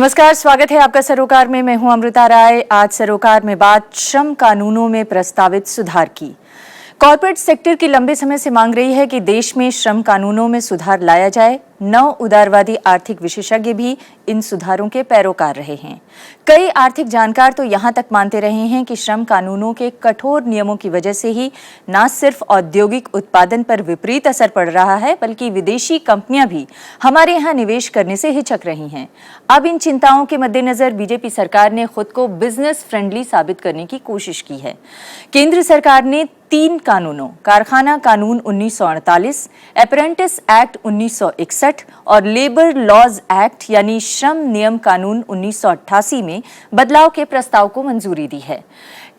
नमस्कार, स्वागत है आपका सरोकार में। मैं हूं अमृता राय। आज सरोकार में बात श्रम कानूनों में प्रस्तावित सुधार की। कॉर्पोरेट सेक्टर की लंबे समय से मांग रही है कि देश में श्रम कानूनों में सुधार लाया जाए। नव उदारवादी आर्थिक विशेषज्ञ भी इन सुधारों के पैरोकार रहे हैं। कई आर्थिक जानकार तो यहां तक मानते रहे हैं कि श्रम कानूनों के कठोर नियमों की वजह से ही न सिर्फ औद्योगिक उत्पादन पर विपरीत असर पड़ रहा है, बल्कि विदेशी कंपनियां भी हमारे यहां निवेश करने से हिचक रही हैं। अब इन चिंताओं के मद्देनजर बीजेपी सरकार ने खुद को बिजनेस फ्रेंडली साबित करने की कोशिश की है। केंद्र सरकार ने 3 कानूनों, कारखाना कानून 1948, अप्रेंटिस एक्ट 1961 और लेबर लॉज एक्ट यानी श्रम नियम कानून 1988 में बदलाव के प्रस्ताव को मंजूरी दी है।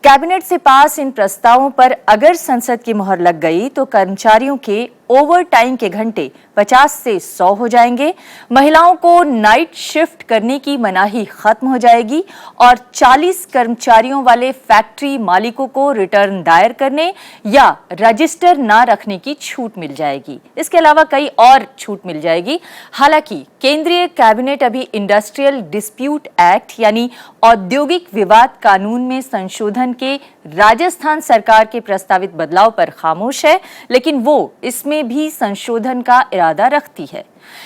कैबिनेट से पास इन प्रस्तावों पर अगर संसद की मुहर लग गई तो कर्मचारियों के ओवर टाइम के घंटे 50 से 100 हो जाएंगे, महिलाओं को नाइट शिफ्ट करने की मनाही खत्म हो जाएगी और 40 कर्मचारियों वाले फैक्ट्री मालिकों को रिटर्न दायर करने या रजिस्टर ना रखने की छूट मिल जाएगी। इसके अलावा कई और छूट मिल जाएगी। हालांकि केंद्रीय कैबिनेट अभी इंडस्ट्रियल डिस्प्यूट एक्ट यानी औद्योगिक विवाद कानून में संशोधन के राजस्थान सरकार के प्रस्तावित बदलाव पर खामोश है, लेकिन वो इसमें भी संशोधन का इरादा रखती है।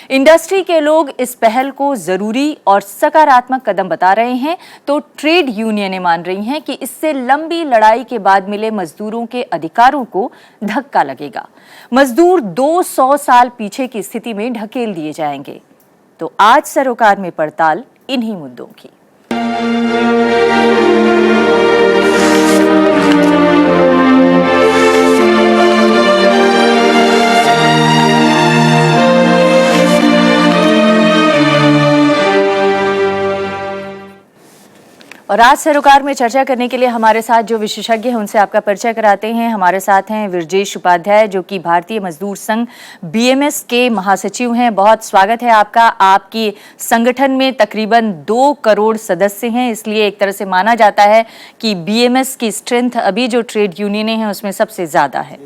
इंडस्ट्री के लोग इस पहल को जरूरी और सकारात्मक कदम बता रहे हैं, तो ट्रेड यूनियनें मान रही हैं कि इससे लंबी लड़ाई के बाद मिले मजदूरों के अधिकारों को धक्का लगेगा। मजदूर 200 साल पीछे की स्थिति में ढकेल दिए जाएंगे। तो आज सरोकार में पड़ताल इन्हीं मुद्दों की। और आज सरोकार में चर्चा करने के लिए हमारे साथ जो विशेषज्ञ हैं उनसे आपका परिचय कराते हैं। हमारे साथ हैं विरजेश उपाध्याय, जो कि भारतीय मजदूर संघ बीएमएस के महासचिव हैं। बहुत स्वागत है आपका। आपकी संगठन में तकरीबन 2 करोड़ सदस्य हैं, इसलिए एक तरह से माना जाता है कि बीएमएस की स्ट्रेंथ अभी जो ट्रेड यूनियनें हैं उसमें सबसे ज्यादा है।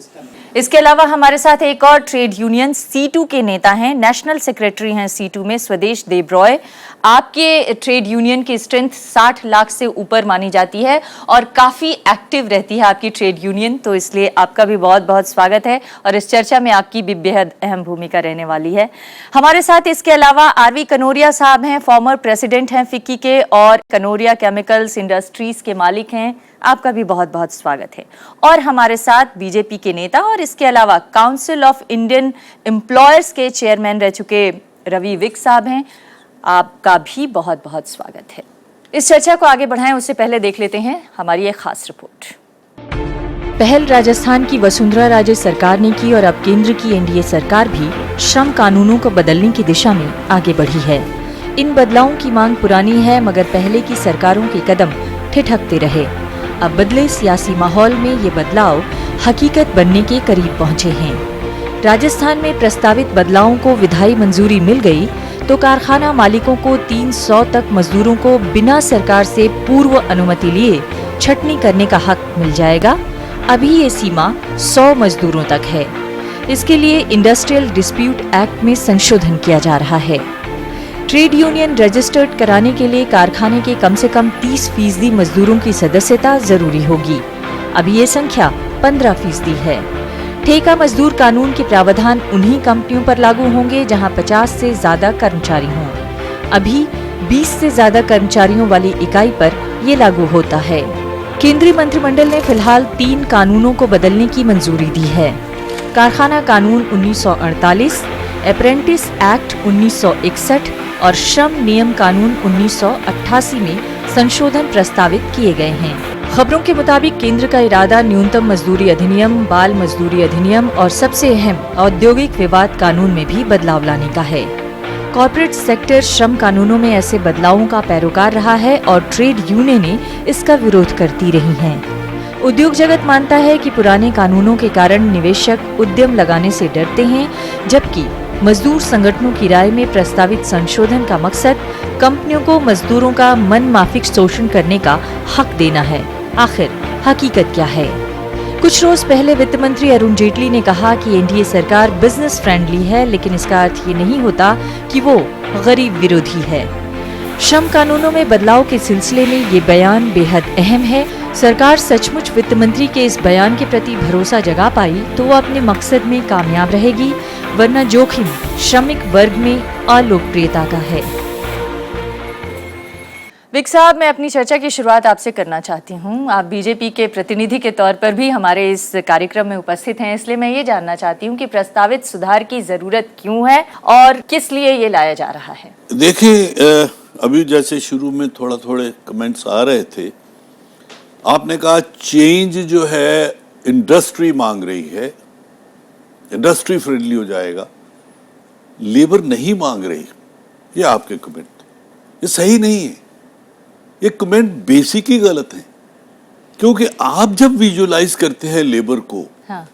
इसके अलावा हमारे साथ एक और ट्रेड यूनियन C2 के नेता हैं, नेशनल सेक्रेटरी हैं C2 में, स्वदेश देव रॉय। आपके ट्रेड यूनियन की स्ट्रेंथ 60 लाख से ऊपर मानी जाती है और काफी एक्टिव रहती है आपकी ट्रेड यूनियन, तो इसलिए आपका भी बहुत बहुत स्वागत है और इस चर्चा में आपकी भी बेहद अहम भूमिका रहने वाली है। हमारे साथ इसके अलावा आरवी कनोरिया साहब हैं, फॉर्मर प्रेसिडेंट हैं फिक्की के और कनोरिया केमिकल्स इंडस्ट्रीज के मालिक हैं। आपका भी बहुत बहुत स्वागत है। और हमारे साथ बीजेपी के नेता और इसके अलावा काउंसिल ऑफ इंडियन एम्प्लॉयर्स के चेयरमैन रह चुके रवि विक साहब हैं। आपका भी बहुत बहुत स्वागत है। इस चर्चा को आगे बढ़ाएं उससे पहले देख लेते हैं हमारी एक खास रिपोर्ट। पहल राजस्थान की वसुंधरा राजे सरकार ने की और अब केंद्र की एनडीए सरकार भी श्रम कानूनों को बदलने की दिशा में आगे बढ़ी है। इन बदलावों की मांग पुरानी है, मगर पहले की सरकारों के कदम ठिठकते रहे। अब बदले सियासी माहौल में ये बदलाव हकीकत बनने के करीब पहुंचे हैं। राजस्थान में प्रस्तावित बदलावों को विधायी मंजूरी मिल गई तो कारखाना मालिकों को 300 तक मजदूरों को बिना सरकार से पूर्व अनुमति लिए छटनी करने का हक मिल जाएगा। अभी ये सीमा 100 मजदूरों तक है। इसके लिए इंडस्ट्रियल डिस्प्यूट एक्ट में संशोधन किया जा रहा है। ट्रेड यूनियन रजिस्टर्ड कराने के लिए कारखाने के कम से कम 30% मजदूरों की सदस्यता जरूरी होगी। अभी ये संख्या 15% है। ठेका मजदूर कानून के प्रावधान उन्हीं कंपनियों पर लागू होंगे जहां 50 से ज्यादा कर्मचारी हों। अभी 20 से ज्यादा कर्मचारियों वाली इकाई पर ये लागू होता है। केंद्रीय मंत्रिमंडल ने फिलहाल 3 कानूनों को बदलने की मंजूरी दी है। कारखाना कानून 1948, अप्रेंटिस एक्ट 1961 और श्रम नियम कानून 1988 में संशोधन प्रस्तावित किए गए हैं। खबरों के मुताबिक केंद्र का इरादा न्यूनतम मजदूरी अधिनियम, बाल मजदूरी अधिनियम और सबसे अहम औद्योगिक विवाद कानून में भी बदलाव लाने का है। कॉर्पोरेट सेक्टर श्रम कानूनों में ऐसे बदलावों का पैरोकार रहा है और ट्रेड यूनियनें इसका विरोध करती रही हैं। उद्योग जगत मानता है कि पुराने कानूनों के कारण निवेशक उद्यम लगाने से डरते हैं, जबकि मजदूर संगठनों की राय में प्रस्तावित संशोधन का मकसद कंपनियों को मजदूरों का मनमाफिक शोषण करने का हक देना है। आखिर हकीकत क्या है? कुछ रोज पहले वित्त मंत्री अरुण जेटली ने कहा कि एनडीए सरकार बिजनेस फ्रेंडली है, लेकिन इसका अर्थ ये नहीं होता कि वो गरीब विरोधी है। श्रम कानूनों में बदलाव के सिलसिले में ये बयान बेहद अहम है। सरकार सचमुच वित्त मंत्री के इस बयान के प्रति भरोसा जगा पाई तो वो अपने मकसद में कामयाब रहेगी, वरना जोखिम श्रमिक वर्ग में अलोकप्रियता का है। विक साहब, मैं अपनी चर्चा की शुरुआत आपसे करना चाहती हूं। आप बीजेपी के प्रतिनिधि के तौर पर भी हमारे इस कार्यक्रम में उपस्थित हैं, इसलिए मैं ये जानना चाहती हूं कि प्रस्तावित सुधार की जरूरत क्यों है और किस लिए ये लाया जा रहा है। देखिए, अभी जैसे शुरू में थोड़े कमेंट्स आ रहे थे, आपने कहा चेंज जो है इंडस्ट्री मांग रही है, इंडस्ट्री फ्रेंडली हो जाएगा, लेबर नहीं मांग रही। ये आपके कमेंट, ये सही नहीं है। ये कमेंट बेसिक ही गलत है, क्योंकि आप जब विजुअलाइज करते हैं लेबर को, हाँ।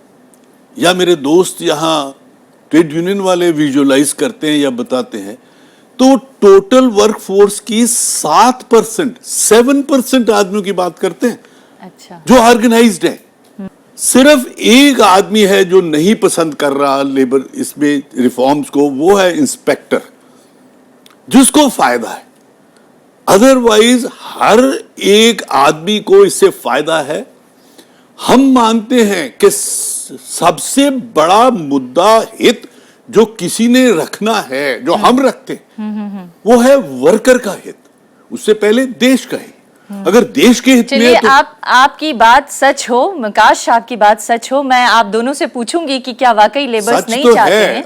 या मेरे दोस्त यहाँ ट्रेड यूनियन वाले विजुअलाइज करते हैं या बताते हैं, तो टोटल वर्कफोर्स की 7% आदमियों की बात करते हैं। अच्छा। जो ऑर्गेनाइज्ड है। सिर्फ एक आदमी है जो नहीं पसंद कर रहा लेबर इसमें रिफॉर्म्स को, वो है इंस्पेक्टर, जिसको फायदा है। अदरवाइज हर एक आदमी को इससे फायदा है। हम मानते हैं कि सबसे बड़ा मुद्दा हित जो किसी ने रखना है, जो हम रखते हैं, वो है वर्कर का हित, उससे पहले देश का हित। अगर देश के हित में है तो आपकी बात सच हो, काश आपकी बात सच हो। मैं आप दोनों से पूछूंगी कि क्या वाकई लेबर्स नहीं चाहते हैं।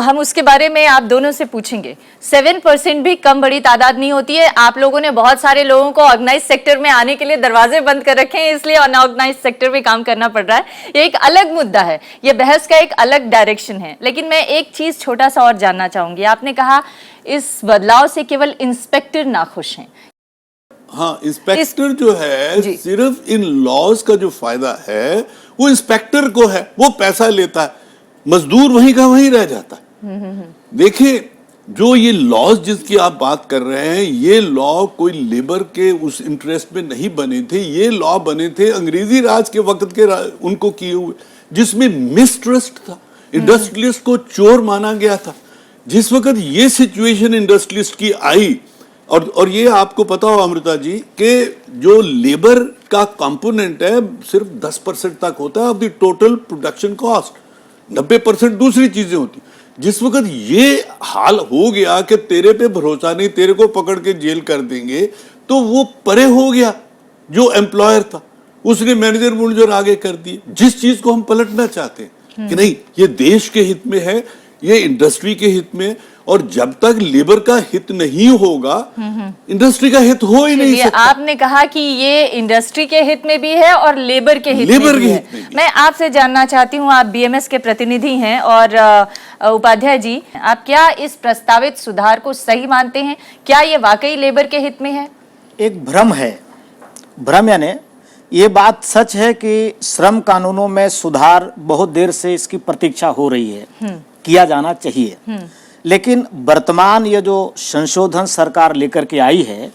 हम उसके बारे में आप दोनों से पूछेंगे। 7% भी कम बड़ी तादाद नहीं होती है। आप लोगों ने बहुत सारे लोगों को ऑर्गेनाइज सेक्टर में आने के लिए दरवाजे बंद कर रखे हैं, इसलिए अनऑर्गेनाइज सेक्टर में काम करना पड़ रहा है। ये एक अलग मुद्दा है, ये बहस का एक अलग डायरेक्शन है। लेकिन मैं एक चीज छोटा सा और जानना चाहूंगी। आपने कहा इस बदलाव से केवल इंस्पेक्टर नाखुश हैं। हाँ, इंस्पेक्टर जो है, सिर्फ इन लॉज का जो फायदा है वो इंस्पेक्टर को है। वो पैसा लेता है, मजदूर वहीं का वहीं रह जाता है। देखिए, जो ये लॉज जिसकी आप बात कर रहे हैं, ये लॉ कोई लेबर के उस इंटरेस्ट में नहीं बने थे। ये लॉ बने थे अंग्रेजी राज के वक्त के उनको किए हुए, जिसमें मिसट्रस्ट था। इंडस्ट्रियलिस्ट को चोर माना गया था। जिस वक्त ये सिचुएशन इंडस्ट्रियलिस्ट की आई, और ये आपको पता हो अमृता जी कि जो लेबर का कंपोनेंट है सिर्फ 10% तक होता है of the total production cost, 90% दूसरी चीजें होती। जिस वक्त ये हाल हो गया कि तेरे पे भरोसा नहीं, तेरे को पकड़ के जेल कर देंगे, तो वो परे हो गया जो एम्प्लॉयर था, उसने मैनेजर मुनेजर आगे कर दिए। जिस चीज को हम पलटना चाहते हैं कि नहीं, ये देश के हित में है, ये इंडस्ट्री के हित में, और जब तक लेबर का हित नहीं होगा, इंडस्ट्री का हित हो ही नहीं सकता। आपने कहा कि ये इंडस्ट्री के हित में भी है और लेबर के हित में भी है। मैं आपसे जानना चाहती हूँ, आप बीएमएस के प्रतिनिधि हैं, और उपाध्याय जी, आप क्या इस प्रस्तावित सुधार को सही मानते हैं? क्या ये वाकई लेबर के हित में है? एक भ्रम है। भ्रम यानी ये बात सच है कि श्रम कानूनों में सुधार बहुत देर से इसकी प्रतीक्षा हो रही है, किया जाना चाहिए। लेकिन वर्तमान ये जो संशोधन सरकार लेकर के आई है,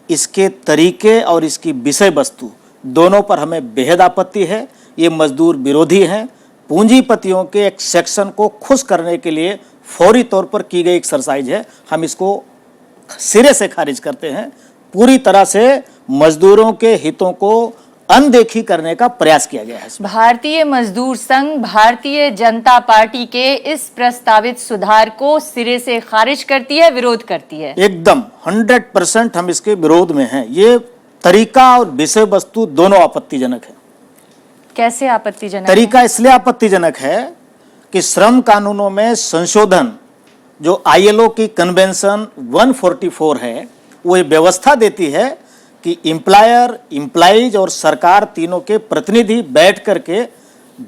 इसके तरीके और इसकी विषय वस्तु दोनों पर हमें बेहद आपत्ति है। ये मजदूर विरोधी हैं। पूंजीपतियों के एक सेक्शन को खुश करने के लिए फौरी तौर पर की गई एक्सरसाइज है। हम इसको सिरे से खारिज करते हैं। पूरी तरह से मजदूरों के हितों को अनदेखी करने का प्रयास किया गया है। भारतीय मजदूर संघ भारतीय जनता पार्टी के इस प्रस्तावित सुधार को सिरे से खारिज करती है, विरोध करती है। एकदम 100% हम इसके विरोध में हैं। ये तरीका और विषय वस्तु दोनों आपत्तिजनक है। कैसे आपत्तिजनक? तरीका इसलिए आपत्तिजनक है कि श्रम कानूनों में संशोधन जो ILO की कन्वेंशन 144 है, वो ये व्यवस्था देती है कि एम्प्लॉयर, एम्प्लॉइज और सरकार तीनों के प्रतिनिधि बैठ करके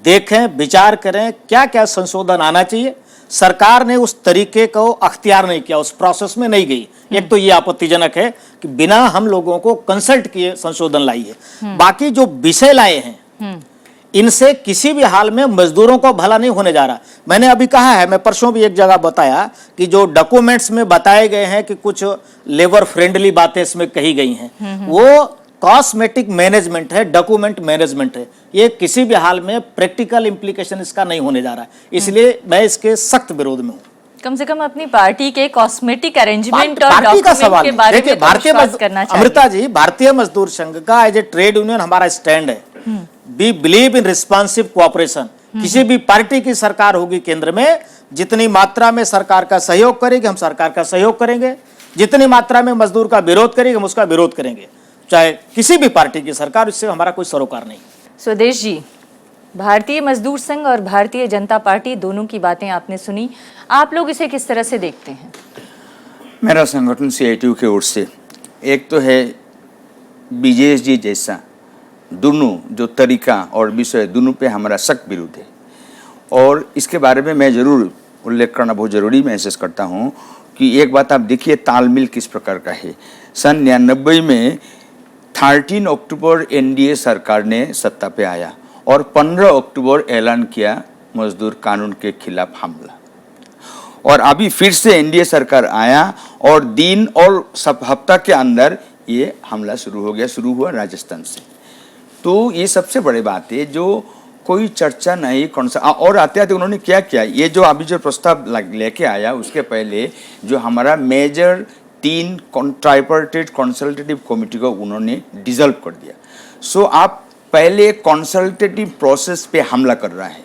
देखें, विचार करें क्या क्या संशोधन आना चाहिए। सरकार ने उस तरीके को अख्तियार नहीं किया, उस प्रोसेस में नहीं गई। एक तो ये आपत्तिजनक है कि बिना हम लोगों को कंसल्ट किए संशोधन लाई है। बाकी जो विषय लाए हैं, इनसे किसी भी हाल में मजदूरों को भला नहीं होने जा रहा। मैंने अभी कहा है, मैं परसों भी एक जगह बताया कि जो डॉक्यूमेंट्स में बताए गए हैं कि कुछ लेबर फ्रेंडली बातें इसमें कही गई हैं, वो कॉस्मेटिक मैनेजमेंट है, डॉक्यूमेंट मैनेजमेंट है। ये किसी भी हाल में प्रैक्टिकल इंप्लीकेशन इसका नहीं होने जा रहा है। इसलिए मैं इसके सख्त विरोध में हूँ। कम से कम अपनी पार्टी के कॉस्मेटिक अरेंजमेंट और पार्टी का डॉक्यूमेंट सवाल के है। बारे देखिए, में तो विश्वास करना चाहिए। अमृता जी, भारतीय मजदूर संघ का एज ए ट्रेड यूनियन हमारा स्टैंड है, we believe in responsive cooperation. किसी भी पार्टी की सरकार होगी केंद्र में, जितनी मात्रा में सरकार का सहयोग करेगी हम सरकार का सहयोग करेंगे, जितनी मात्रा में मजदूर का विरोध करेगी हम उसका विरोध करेंगे, चाहे किसी भी पार्टी की सरकार, इससे हमारा कोई सरोकार नहीं। स्वदेश जी, भारतीय मजदूर संघ और भारतीय जनता पार्टी दोनों की बातें आपने सुनी, आप लोग इसे किस तरह से देखते हैं? मेरा संगठन CITU की ओर से एक तो है BJS जी जैसा, दोनों जो तरीका और विषय दोनों पे हमारा सख्त विरोध है। और इसके बारे में मैं ज़रूर उल्लेख करना बहुत ज़रूरी महसूस करता हूँ कि एक बात आप देखिए, तालमेल किस प्रकार का है। सन 99 में 13 अक्टूबर NDA सरकार ने सत्ता पे आया और 15 अक्टूबर ऐलान किया मजदूर कानून के खिलाफ हमला, और अभी फिर से NDA सरकार आया और दिन और हफ्ता के अंदर ये हमला शुरू हुआ राजस्थान से। तो ये सबसे बड़ी बात है जो कोई चर्चा नहीं, कौन सा और आते आते उन्होंने क्या किया, ये जो अभी जो प्रस्ताव लेके आया उसके पहले जो हमारा मेजर 3 ट्राइपार्टाइट कंसल्टेटिव कमेटी को उन्होंने डिसॉल्व कर दिया। सो आप पहले कंसल्टेटिव प्रोसेस पे हमला कर रहा है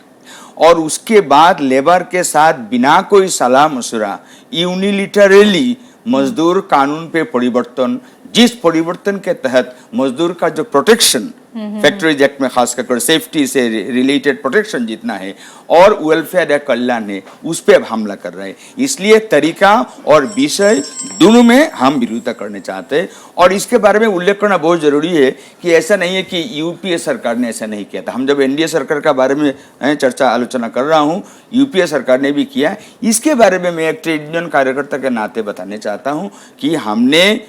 और उसके बाद लेबर के साथ बिना कोई सलाह मशुरा यूनिलिटरली मजदूर कानून पे परिवर्तन, जिस परिवर्तन के तहत मजदूर का जो प्रोटेक्शन फैक्ट्रीज एक्ट में खास कर सेफ्टी से रिलेटेड प्रोटेक्शन जितना है और वेलफेयर या कल्याण है उस पर हमला कर रहे हैं। इसलिए तरीका और विषय दोनों में हम विरोधिता करने चाहते हैं और इसके बारे में उल्लेख करना बहुत जरूरी है कि ऐसा नहीं है कि UPA सरकार ने ऐसा नहीं किया था। हम जब NDA सरकार का बारे में चर्चा आलोचना कर रहा हूँ, UPA सरकार ने भी किया। इसके बारे में मैं एक ट्रेड यूनियन कार्यकर्ता के नाते बताने चाहता हूँ कि हमने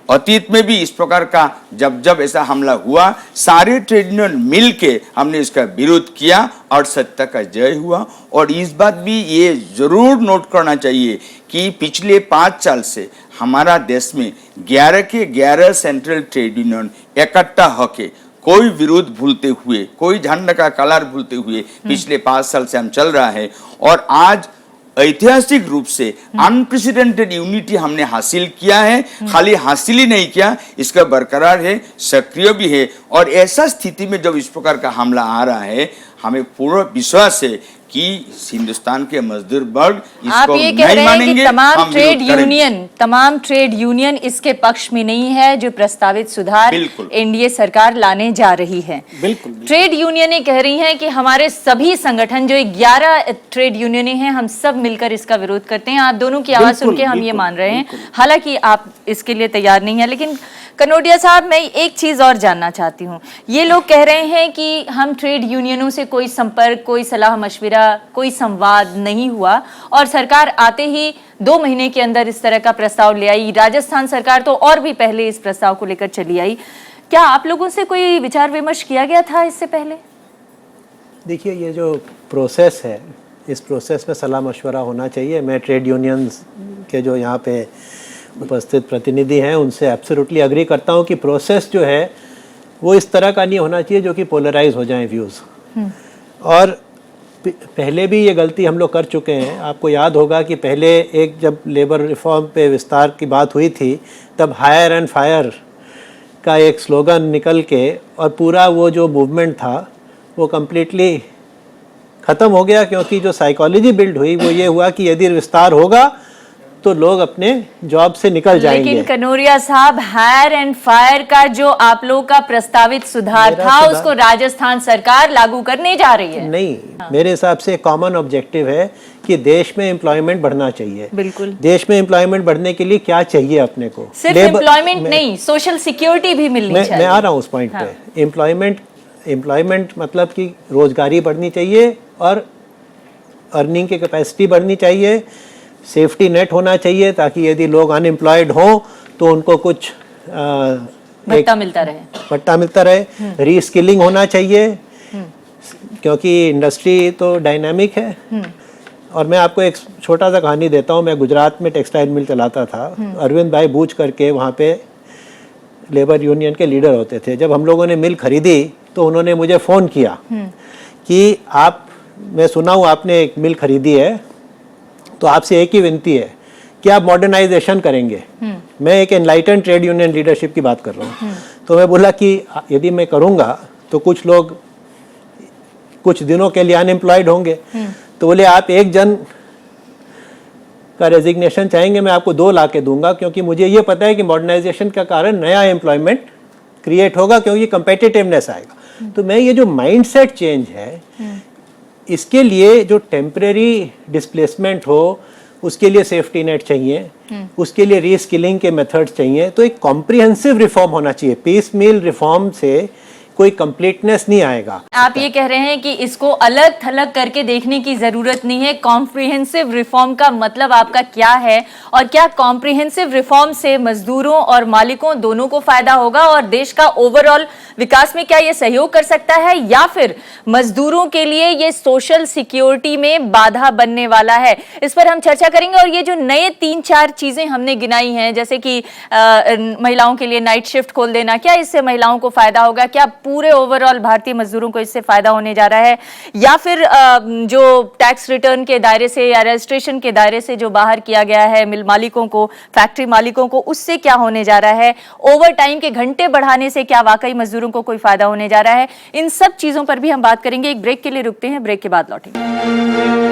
अतीत में भी इस प्रकार का जब ऐसा हमला हुआ, सारे ट्रेड यूनियन मिल के हमने इसका विरोध किया और सत्ता का जय हुआ। और इस बात भी ये जरूर नोट करना चाहिए कि पिछले 5 साल से हमारा देश में 11 के 11 सेंट्रल ट्रेड यूनियन इकट्ठा होके कोई विरोध भूलते हुए, कोई झंडा का कलर भूलते हुए पिछले 5 साल से हम चल रहा है और आज ऐतिहासिक रूप से अनप्रेसिडेंटेड यूनिटी हमने हासिल किया है। खाली हासिल ही नहीं किया, इसका बरकरार है, सक्रिय भी है। और ऐसा स्थिति में जब इस प्रकार का हमला आ रहा है, हमें पूरा विश्वास है कि हिंदुस्तान के मजदूर वर्ग आप ये कह रहे हैं कि तमाम ट्रेड यूनियन इसके पक्ष में नहीं है जो प्रस्तावित सुधार NDA सरकार लाने जा रही है। बिल्कुल। ट्रेड यूनियनें कह रही हैं कि हमारे सभी संगठन जो 11 ट्रेड यूनियनें हैं, हम सब मिलकर इसका विरोध करते हैं। आप दोनों की आवाज सुन के हम ये मान रहे हैं, हालांकि आप इसके लिए तैयार नहीं है। लेकिन कनोडिया साहब, मैं एक चीज और जानना चाहती हूँ। ये लोग कह रहे हैं कि हम ट्रेड यूनियनों से कोई संपर्क, कोई सलाह मशविरा, कोई संवाद नहीं हुआ और सरकार आते ही 2 महीने के अंदर इस तरह का प्रस्ताव ले आई। राजस्थान सरकार तो और भी पहले इस प्रस्ताव को लेकर चली आई। क्या आप लोगों से कोई विचार विमर्श किया गया था इससे पहले? देखिए, ये जो प्रोसेस है, इस प्रोसेस में सलाह मशवरा होना चाहिए। मैं ट्रेड यूनियंस के जो यहाँ पे उपस्थित प्रतिनिधि हैं उनसे एब्सोल्युटली अग्री करता हूँ कि प्रोसेस जो है वो इस तरह का नहीं होना चाहिए जो कि पोलराइज हो जाए व्यूज़। और पहले भी ये गलती हम लोग कर चुके हैं। आपको याद होगा कि पहले एक जब लेबर रिफॉर्म पे विस्तार की बात हुई थी, तब हायर एंड फायर का एक स्लोगन निकल के और पूरा वो जो मूवमेंट था वो कम्प्लीटली ख़त्म हो गया, क्योंकि जो साइकोलॉजी बिल्ड हुई वो ये हुआ कि यदि विस्तार होगा तो लोग अपने जॉब से निकल जाएंगे। लेकिन कनोरिया साहब, हायर एंड फायर का जो आप लोग का प्रस्तावित सुधार था उसको राजस्थान सरकार लागू करने जा रही है। नहीं, मेरे हिसाब से कॉमन ऑब्जेक्टिव है कि देश में एम्प्लॉयमेंट बढ़ना चाहिए। बिल्कुल। देश में एम्प्लॉयमेंट बढ़ने के लिए क्या चाहिए अपने को? सिर्फ एम्प्लॉयमेंट नहीं, सोशल सिक्योरिटी भी मिलनी चाहिए। मैं आ रहा हूँ उस पॉइंट पे। एम्प्लॉयमेंट मतलब कि रोजगारी बढ़नी चाहिए और अर्निंग की कैपेसिटी बढ़नी चाहिए, सेफ्टी नेट होना चाहिए ताकि यदि लोग अनएम्प्लॉयड हों तो उनको कुछ भत्ता मिलता रहे। रीस्किलिंग होना चाहिए क्योंकि इंडस्ट्री तो डायनामिक है। और मैं आपको एक छोटा सा कहानी देता हूँ। मैं गुजरात में टेक्सटाइल मिल चलाता था। अरविंद भाई बूझ करके वहाँ पे लेबर यूनियन के लीडर होते थे। जब हम लोगों ने मिल खरीदी तो उन्होंने मुझे फ़ोन किया कि मैं सुना हूँ आपने एक मिल खरीदी है, तो आपसे एक ही विनती है कि आप मॉडर्नाइजेशन करेंगे। मैं एक एनलाइटन ट्रेड यूनियन लीडरशिप की बात कर रहा हूँ। तो मैं बोला कि यदि मैं करूँगा तो कुछ लोग कुछ दिनों के लिए अनएम्प्लॉयड होंगे। तो बोले आप एक जन का रेजिग्नेशन चाहेंगे, मैं आपको 2 ला के दूंगा, क्योंकि मुझे ये पता है कि मॉडर्नाइजेशन का कारण नया एम्प्लॉयमेंट क्रिएट होगा, क्योंकि कंपेटिटिवनेस आएगा। तो मैं ये जो माइंडसेट चेंज है, इसके लिए जो टेम्परेरी डिस्प्लेसमेंट हो उसके लिए सेफ्टी नेट चाहिए, उसके लिए रीस्किलिंग के मेथड्स चाहिए। तो एक कॉम्प्रिहेंसिव रिफॉर्म होना चाहिए। पीस मील रिफॉर्म से कोई कंप्लीटनेस नहीं आएगा। आप ये कह रहे हैं कि इसको अलग थलग करके देखने की जरूरत नहीं है। कॉम्प्रिहेंसिव रिफॉर्म का मतलब आपका क्या है, और क्या कॉम्प्रिहेंसिव रिफॉर्म से मजदूरों और मालिकों दोनों को फायदा होगा, और देश का ओवरऑल विकास में क्या ये सहयोग कर सकता है, या फिर मजदूरों के लिए ये सोशल सिक्योरिटी में बाधा बनने वाला है? इस पर हम चर्चा करेंगे। और ये जो नए 3-4 चीजें हमने गिनाई हैं, जैसे कि महिलाओं के लिए नाइट शिफ्ट खोल देना, क्या इससे महिलाओं को फायदा होगा? क्या पूरे ओवरऑल भारतीय मजदूरों को इससे फायदा होने जा रहा है, या फिर जो टैक्स रिटर्न के दायरे से या रजिस्ट्रेशन के दायरे से जो बाहर किया गया है मिल मालिकों को, फैक्ट्री मालिकों को, उससे क्या होने जा रहा है? ओवर टाइम के घंटे बढ़ाने से क्या वाकई मजदूरों को कोई फायदा होने जा रहा है? इन सब चीजों पर भी हम बात करेंगे। एक ब्रेक के लिए रुकते हैं, ब्रेक के बाद लौटेंगे।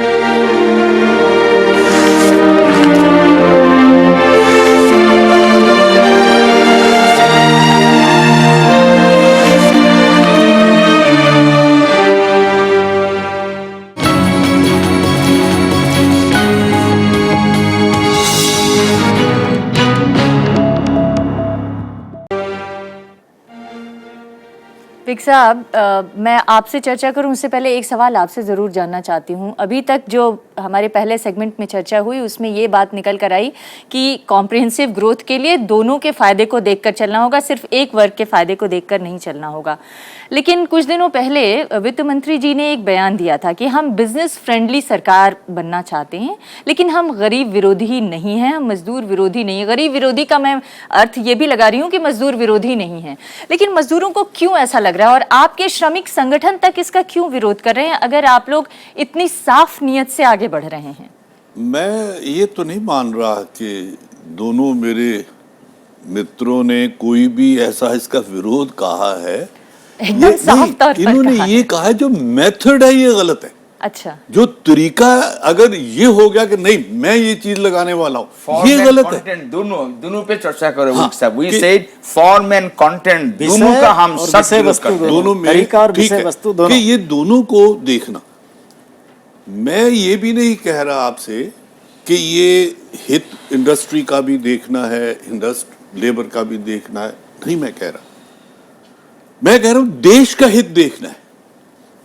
विक साहब, मैं आपसे चर्चा करूं उससे पहले एक सवाल आपसे ज़रूर जानना चाहती हूं। अभी तक जो हमारे पहले सेगमेंट में चर्चा हुई उसमें ये बात निकल कर आई कि कॉम्प्रिहेंसिव ग्रोथ के लिए दोनों के फ़ायदे को देखकर चलना होगा, सिर्फ एक वर्ग के फ़ायदे को देखकर नहीं चलना होगा। लेकिन कुछ दिनों पहले वित्त मंत्री जी ने एक बयान दिया था कि हम बिजनेस फ्रेंडली सरकार बनना चाहते हैं, लेकिन हम गरीब विरोधी नहीं हैं, हम मजदूर विरोधी नहीं है। गरीब विरोधी का मैं अर्थ ये भी लगा रही हूँ कि मजदूर विरोधी नहीं है। लेकिन मजदूरों को क्यों ऐसा लग रहा है, और आपके श्रमिक संगठन तक इसका क्यों विरोध कर रहे हैं, अगर आप लोग इतनी साफ नियत से आगे बढ़ रहे हैं? मैं ये तो नहीं मान रहा कि दोनों मेरे मित्रों ने कोई भी ऐसा इसका विरोध कहा है। एकदम साफ तौर पर इन्होंने कहा ये कहा है जो मेथड है ये गलत है। अच्छा, जो तरीका अगर ये हो गया कि नहीं मैं ये चीज लगाने वाला हूँ, ये गलत है। दोनों पे चर्चा करो। हाँ, we said form and content दोनों का हम विषय वस्तु दोनों में तरीका और ठीक विषय है वस्तु दोनों। कि ये दोनों को देखना। मैं ये भी नहीं कह रहा आपसे कि ये हित इंडस्ट्री का भी देखना है, लेबर का भी देखना है, नहीं मैं कह रहा। मैं कह रहा हूं देश का हित देखना है।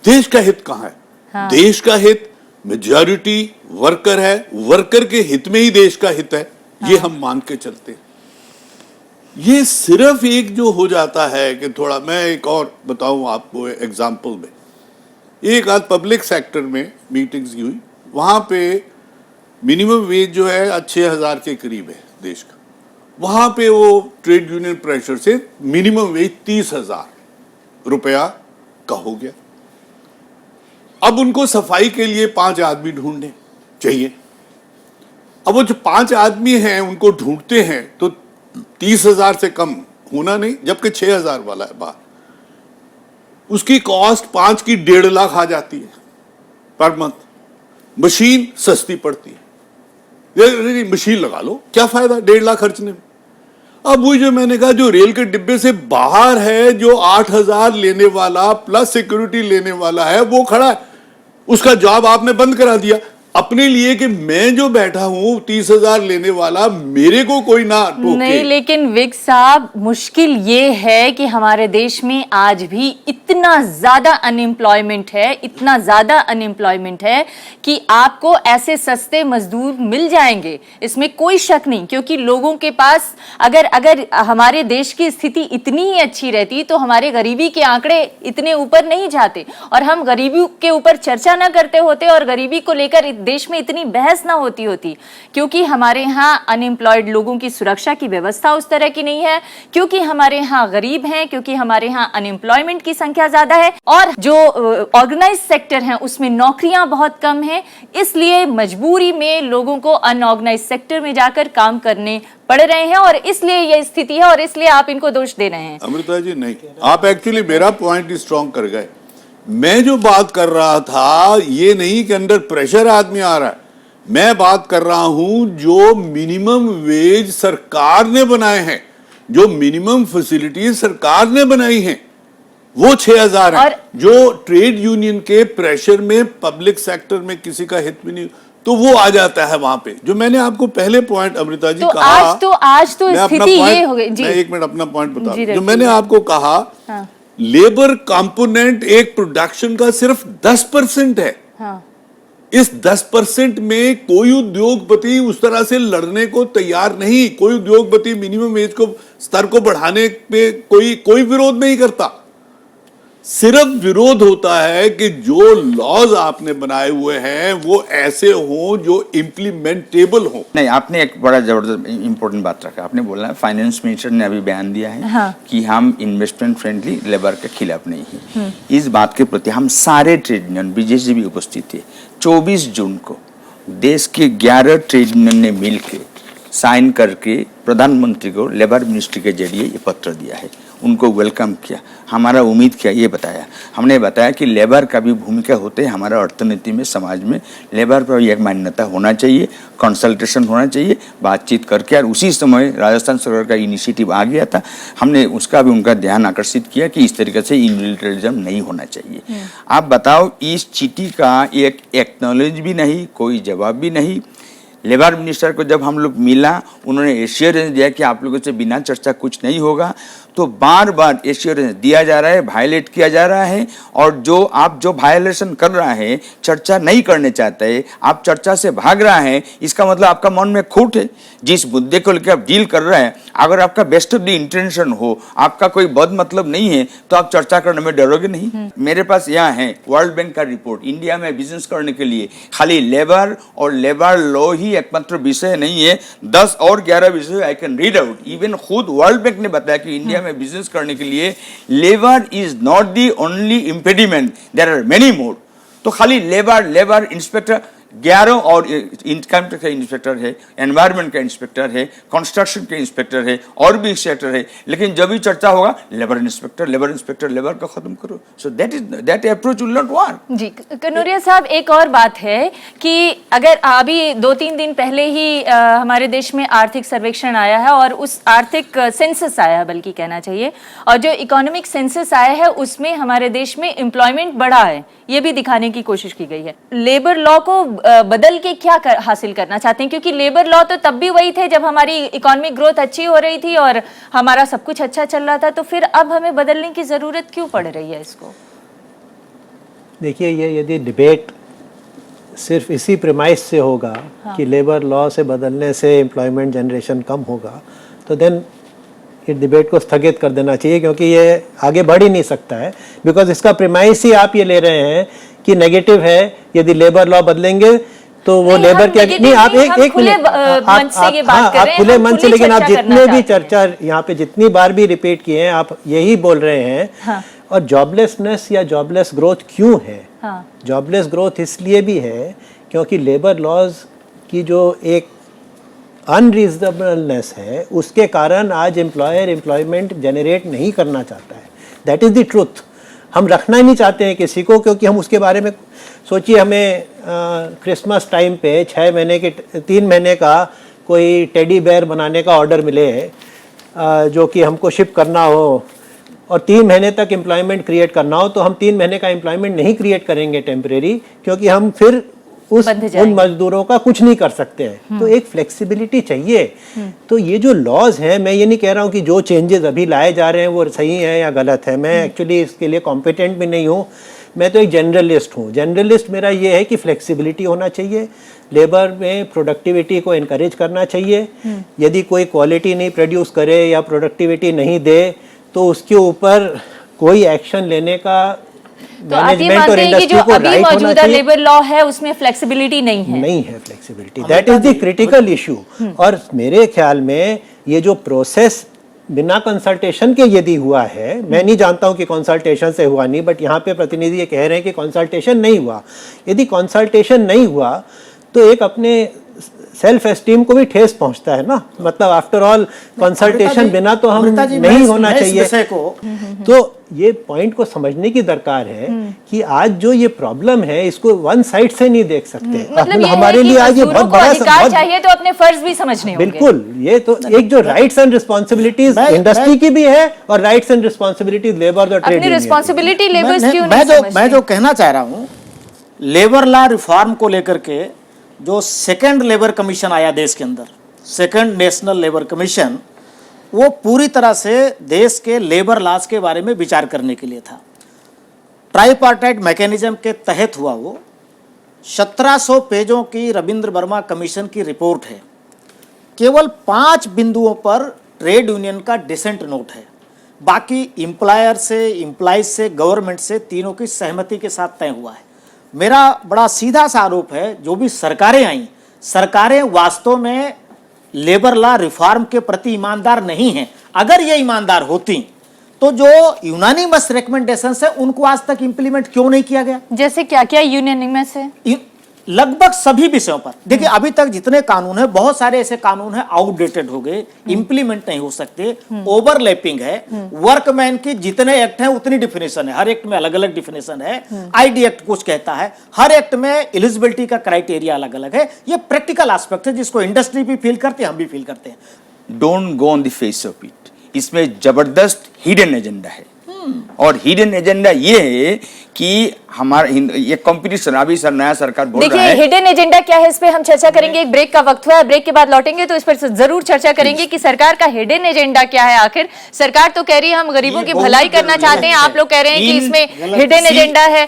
देश का हित कहां है? हाँ। देश का हित मेजॉरिटी वर्कर है, वर्कर के हित में ही देश का हित है। हाँ। ये हम मान के चलते हैं। ये सिर्फ एक जो हो जाता है कि थोड़ा, मैं एक और बताऊं आपको एग्जांपल में, एक आज पब्लिक सेक्टर में मीटिंग्स हुई, वहां पे मिनिमम वेज जो है 6,000 के करीब है देश का। वहां पे वो ट्रेड यूनियन प्रेशर से मिनिमम वेज 30,000 रुपया का हो गया। अब उनको सफाई के लिए 5 आदमी ढूंढने चाहिए। अब वो जो 5 आदमी हैं उनको ढूंढते हैं तो 30,000 से कम होना नहीं, जबकि 6,000 वाला है बाहर। उसकी कॉस्ट 5 की 1.5 लाख आ जाती है पर मंथ। मशीन सस्ती पड़ती है, मशीन लगा लो, क्या फायदा 1.5 लाख खर्चने में। अब वो जो मैंने कहा जो रेल के डिब्बे से बाहर है, जो 8,000 लेने वाला प्लस सिक्योरिटी लेने वाला है, वो खड़ा है, उसका जॉब आपने बंद करा दिया अपने लिए कि मैं जो बैठा हूं 30,000 लेने वाला, मेरे को कोई ना टोके। नहीं, लेकिन विक साहब मुश्किल ये है कि हमारे देश में आज भी इतना ज्यादा अनएम्प्लॉयमेंट है, इतना ज्यादा अनएम्प्लॉयमेंट है कि आपको ऐसे सस्ते मजदूर मिल जाएंगे, इसमें कोई शक नहीं। क्योंकि लोगों के पास अगर हमारे देश की स्थिति इतनी ही अच्छी रहती तो हमारे गरीबी के आंकड़े इतने ऊपर नहीं जाते, और हम गरीबी के ऊपर चर्चा ना करते होते और गरीबी को लेकर देश में इतनी बहस ना होती क्योंकि हमारे यहाँ अनएम्प्लॉयड लोगों की सुरक्षा की व्यवस्था उस तरह की नहीं है, क्योंकि हमारे यहाँ गरीब हैं, क्योंकि हमारे यहाँ अनएम्प्लॉयमेंट की संख्या ज्यादा है और जो ऑर्गेनाइज सेक्टर है उसमें नौकरियां बहुत कम हैं, इसलिए मजबूरी में लोगों को अनऑर्गेनाइज सेक्टर में जाकर काम करने पड़ रहे हैं और इसलिए ये स्थिति है और इसलिए आप इनको दोष दे रहे हैं। अमृता जी नहीं, आप एक्चुअली मेरा पॉइंट स्ट्रॉन्ग कर गए। मैं जो बात कर रहा था ये नहीं कि अंडर प्रेशर आदमी आ रहा है, मैं बात कर रहा हूं जो मिनिमम वेज सरकार ने बनाए हैं, जो मिनिमम फैसिलिटीज सरकार ने बनाई हैं वो 6,000 है, जो ट्रेड यूनियन के प्रेशर में पब्लिक सेक्टर में किसी का हित भी नहीं तो वो आ जाता है वहां पे। जो मैंने आपको पहले पॉइंट अमृता जी तो कहा, आज तो स्थिति ये हो गई जी। मैं एक मिनट अपना पॉइंट बता जी, दूं। जो मैंने आपको कहा, हाँ। लेबर कंपोनेंट एक प्रोडक्शन का सिर्फ 10% है। हाँ। इस 10% में कोई उद्योगपति उस तरह से लड़ने को तैयार नहीं, कोई उद्योगपति मिनिमम वेज को स्तर को बढ़ाने पे कोई विरोध नहीं करता। सिर्फ विरोध होता है कि जो लॉज आपने बनाए हुए हैं वो ऐसे हों जो इम्प्लीमेंटेबल हों। नहीं, आपने एक बड़ा जबरदस्त इंपॉर्टेंट बात रखा। आपने बोला फाइनेंस मिनिस्टर ने अभी बयान दिया है हाँ। कि हम इन्वेस्टमेंट फ्रेंडली लेबर के खिलाफ नहीं है। इस बात के प्रति हम सारे ट्रेड यूनियन, बीजेसी भी उपस्थित थे। 24 जून को देश के 11 ट्रेड यूनियन ने मिलकर साइन करके प्रधानमंत्री को लेबर मिनिस्ट्री के जरिए ये पत्र दिया है, उनको वेलकम किया, हमारा उम्मीद किया, ये बताया। हमने बताया कि लेबर का भी भूमिका होते है हमारा अर्थनीति में, समाज में। लेबर पर एक मान्यता होना चाहिए, कंसल्टेशन होना चाहिए, बातचीत करके। और उसी समय राजस्थान सरकार का इनिशिएटिव आ गया था, हमने उसका भी उनका ध्यान आकर्षित किया कि इस तरीके से यूनिलैटरलिज्म नहीं होना चाहिए। आप बताओ, इस चिट्ठी का एक एक्नॉलेज भी नहीं, कोई जवाब भी नहीं। लेबर मिनिस्टर को जब हम लोग मिला, उन्होंने एश्योरेंस दिया कि आप लोगों से बिना चर्चा कुछ नहीं होगा। तो बार बार एश्योरेंस दिया जा रहा है, वायलेट किया जा रहा है। और जो वायलेशन कर रहा है, चर्चा नहीं करने चाहते है, आप चर्चा से भाग रहा है, इसका मतलब आपका मन में खोट है। जिस मुद्दे को लेकर आप डील कर रहे हैं, अगर आपका बेस्ट ऑफ द इंटेंशन हो, आपका कोई बद मतलब नहीं है, तो आप चर्चा करने में डरोगे नहीं। मेरे पास यहाँ है वर्ल्ड बैंक का रिपोर्ट। इंडिया में बिजनेस करने के लिए खाली लेबर और लेबर लॉ ही एकमात्र विषय नहीं है, 10 और 11 विषय I can read out. Even खुद वर्ल्ड बैंक ने बताया कि इंडिया में बिजनेस करने के लिए labour is not the only impediment, there are many more. तो खाली लेबर इंस्पेक्टर 11 और इनकम टैक्स का इंस्पेक्टर है, एनवायरनमेंट का इंस्पेक्टर है, कंस्ट्रक्शन के इंस्पेक्टर है, और भी इंस्पेक्टर है। लेकिन जब भी चर्चा होगा लेबर इंस्पेक्टर लेबर का खत्म करो। So that approach will not work. जी कनौरिया साहब, एक और बात है कि अगर अभी 2-3 दिन पहले ही हमारे देश में आर्थिक सर्वेक्षण आया है और उस आर्थिक सेंसस आया है, बल्कि कहना चाहिए, और जो इकोनॉमिक सेंसस आया है उसमें हमारे देश में एम्प्लॉयमेंट बढ़ा है, ये भी दिखाने की कोशिश की गई है। लेबर लॉ को बदल के क्या हासिल करना चाहते हैं? क्योंकि लेबर लॉ तो तब भी वही थे जब हमारी इकोनॉमिक ग्रोथ अच्छी हो रही थी और हमारा सब कुछ अच्छा चल रहा था, तो फिर अब हमें बदलने की जरूरत क्यों पड़ रही है इसको? देखिए, ये यदि डिबेट सिर्फ इसी प्रेमाइस से होगा कि लेबर लॉ से बदलने से एम्प्लॉयमेंट जनरेशन कम होगा, तो देन इस डिबेट को स्थगित कर देना चाहिए, क्योंकि ये आगे बढ़ ही नहीं सकता है। बिकॉज इसका प्रेमाइस ही आप ये ले रहे हैं कि नेगेटिव है, यदि लेबर लॉ बदलेंगे तो वो लेबर के नहीं। आप एक मिनट, आप खुले मन से, लेकिन आप जितने भी चर्चा यहाँ पे जितनी बार भी रिपीट किए हैं, आप यही बोल रहे हैं। हाँ। और जॉबलेसनेस या जॉबलेस ग्रोथ क्यों है? हाँ। जॉबलेस ग्रोथ इसलिए भी है क्योंकि लेबर लॉज की जो एक अनरीजनेबलनेस है, उसके कारण आज एम्प्लॉयर एम्प्लॉयमेंट जनरेट नहीं करना चाहता है। That is the truth. हम रखना ही नहीं चाहते हैं किसी को, क्योंकि हम उसके बारे में सोचिए, हमें क्रिसमस टाइम पे 3 महीने का कोई टेडी बेयर बनाने का ऑर्डर मिले, जो कि हमको शिप करना हो, और 3 महीने तक एम्प्लॉयमेंट क्रिएट करना हो, तो हम 3 महीने का एम्प्लॉयमेंट नहीं क्रिएट करेंगे टेम्परेरी, क्योंकि हम फिर उन मजदूरों का कुछ नहीं कर सकते हैं। तो एक फ्लेक्सिबिलिटी चाहिए। तो ये जो लॉज हैं, मैं ये नहीं कह रहा हूँ कि जो चेंजेस अभी लाए जा रहे हैं वो सही है या गलत है, मैं एक्चुअली इसके लिए कॉम्पिटेंट भी नहीं हूँ, मैं तो एक जनरलिस्ट हूँ। जनरलिस्ट मेरा ये है कि फ्लेक्सिबिलिटी होना चाहिए, लेबर में प्रोडक्टिविटी को इनकरेज करना चाहिए। यदि कोई क्वालिटी नहीं प्रोड्यूस करे या प्रोडक्टिविटी नहीं दे, तो उसके ऊपर कोई एक्शन लेने का तो आप ये मैनेजमेंट और मानते हैं कि जो इंडस्ट्री को अभी राइट होना मौजूदा चाहिए। लेबर लॉ है उसमें फ्लेक्सिबिलिटी नहीं है? नहीं है flexibility, that is the critical issue. और मेरे ख्याल में ये जो प्रोसेस बिना कंसल्टेशन के यदि हुआ है, मैं नहीं जानता हूं कि कंसल्टेशन से हुआ नहीं, बट यहाँ पे प्रतिनिधि ये कह रहे हैं कि कंसल्टेशन नहीं हुआ। यदि कंसल्टेशन नहीं हुआ तो एक अपने सेल्फ एस्टीम को भी ठेस पहुंचता है ना, मतलब आफ्टर ऑल कंसल्टेशन बिना तो हम अमृता जी, नहीं होना मैं इस चाहिए। विषय को तो ये पॉइंट को समझने की दरकार है कि आज जो ये प्रॉब्लम है इसको वन साइड से नहीं देख सकते। मतलब ये हमारे है कि लिए आज ये मजदूरों बहुत को बड़ा अधिकार चाहिए तो अपने फर्ज भी समझने होंगे। बिल्कुल, ये तो एक जो राइट्स एंड रिस्पॉन्सिबिलिटीज इंडस्ट्री की भी है और राइट्स एंड रिस्पॉन्सिबिलिटीज लेबर और ट्रेड अपनी यूनियन की। रिस्पॉन्सिबिलिटी लेबर्स क्यों मैं नहीं जो समझते? मैं जो कहना चाह रहा हूं, लेबर लॉ रिफॉर्म को लेकर के जो सेकंड लेबर कमीशन आया देश के अंदर, सेकंड नेशनल लेबर कमीशन, वो पूरी तरह से देश के लेबर लॉज के बारे में विचार करने के लिए था। ट्राइपार्टाइट मैकेनिज्म के तहत हुआ वो 1700 पेजों की रविंद्र वर्मा कमीशन की रिपोर्ट है। केवल 5 बिंदुओं पर ट्रेड यूनियन का डिसेंट नोट है, बाकी एम्प्लॉयर से, एम्प्लॉइज से, गवर्नमेंट से तीनों की सहमति के साथ तय हुआ है। मेरा बड़ा सीधा सा आरोप है, जो भी सरकारें आई, सरकारें वास्तव में लेबर लॉ रिफॉर्म के प्रति ईमानदार नहीं हैं। अगर ये ईमानदार होती तो जो यूनानिमस रिकमेंडेशंस है उनको आज तक इंप्लीमेंट क्यों नहीं किया गया? जैसे क्या क्या यूनानिमस है? लगभग सभी विषयों पर देखिए, अभी तक जितने कानून है, बहुत सारे ऐसे कानून है आउटडेटेड हो गए, इंप्लीमेंट नहीं हो सकते, ओवरलैपिंग है। वर्कमैन की जितने एक्ट हैं उतनी डिफिनेशन है, हर एक्ट में अलग अलग डिफिनेशन है। आईडी एक्ट कुछ कहता है, हर एक्ट में एलिजिबिलिटी का क्राइटेरिया अलग अलग है। ये प्रैक्टिकल एस्पेक्ट है जिसको इंडस्ट्री भी फील करते हैं, हम भी फील करते हैं। Don't go on the face of it, इसमें जबरदस्त हिडन एजेंडा है। और हिडन एजेंडा ये है कि हमारा ये कंपटीशन, अभी सर नया सरकार बोल रहा देखिए है, हिडन एजेंडा क्या है, इस पे हम चर्चा करेंगे। एक ब्रेक का वक्त हुआ है, ब्रेक के बाद लौटेंगे तो इस पर जरूर चर्चा करेंगे कि सरकार का हिडन एजेंडा क्या है। आखिर सरकार तो कह रही है हम गरीबों की भलाई करना चाहते हैं, आप लोग कह रहे हैं कि इसमें हिडन एजेंडा है।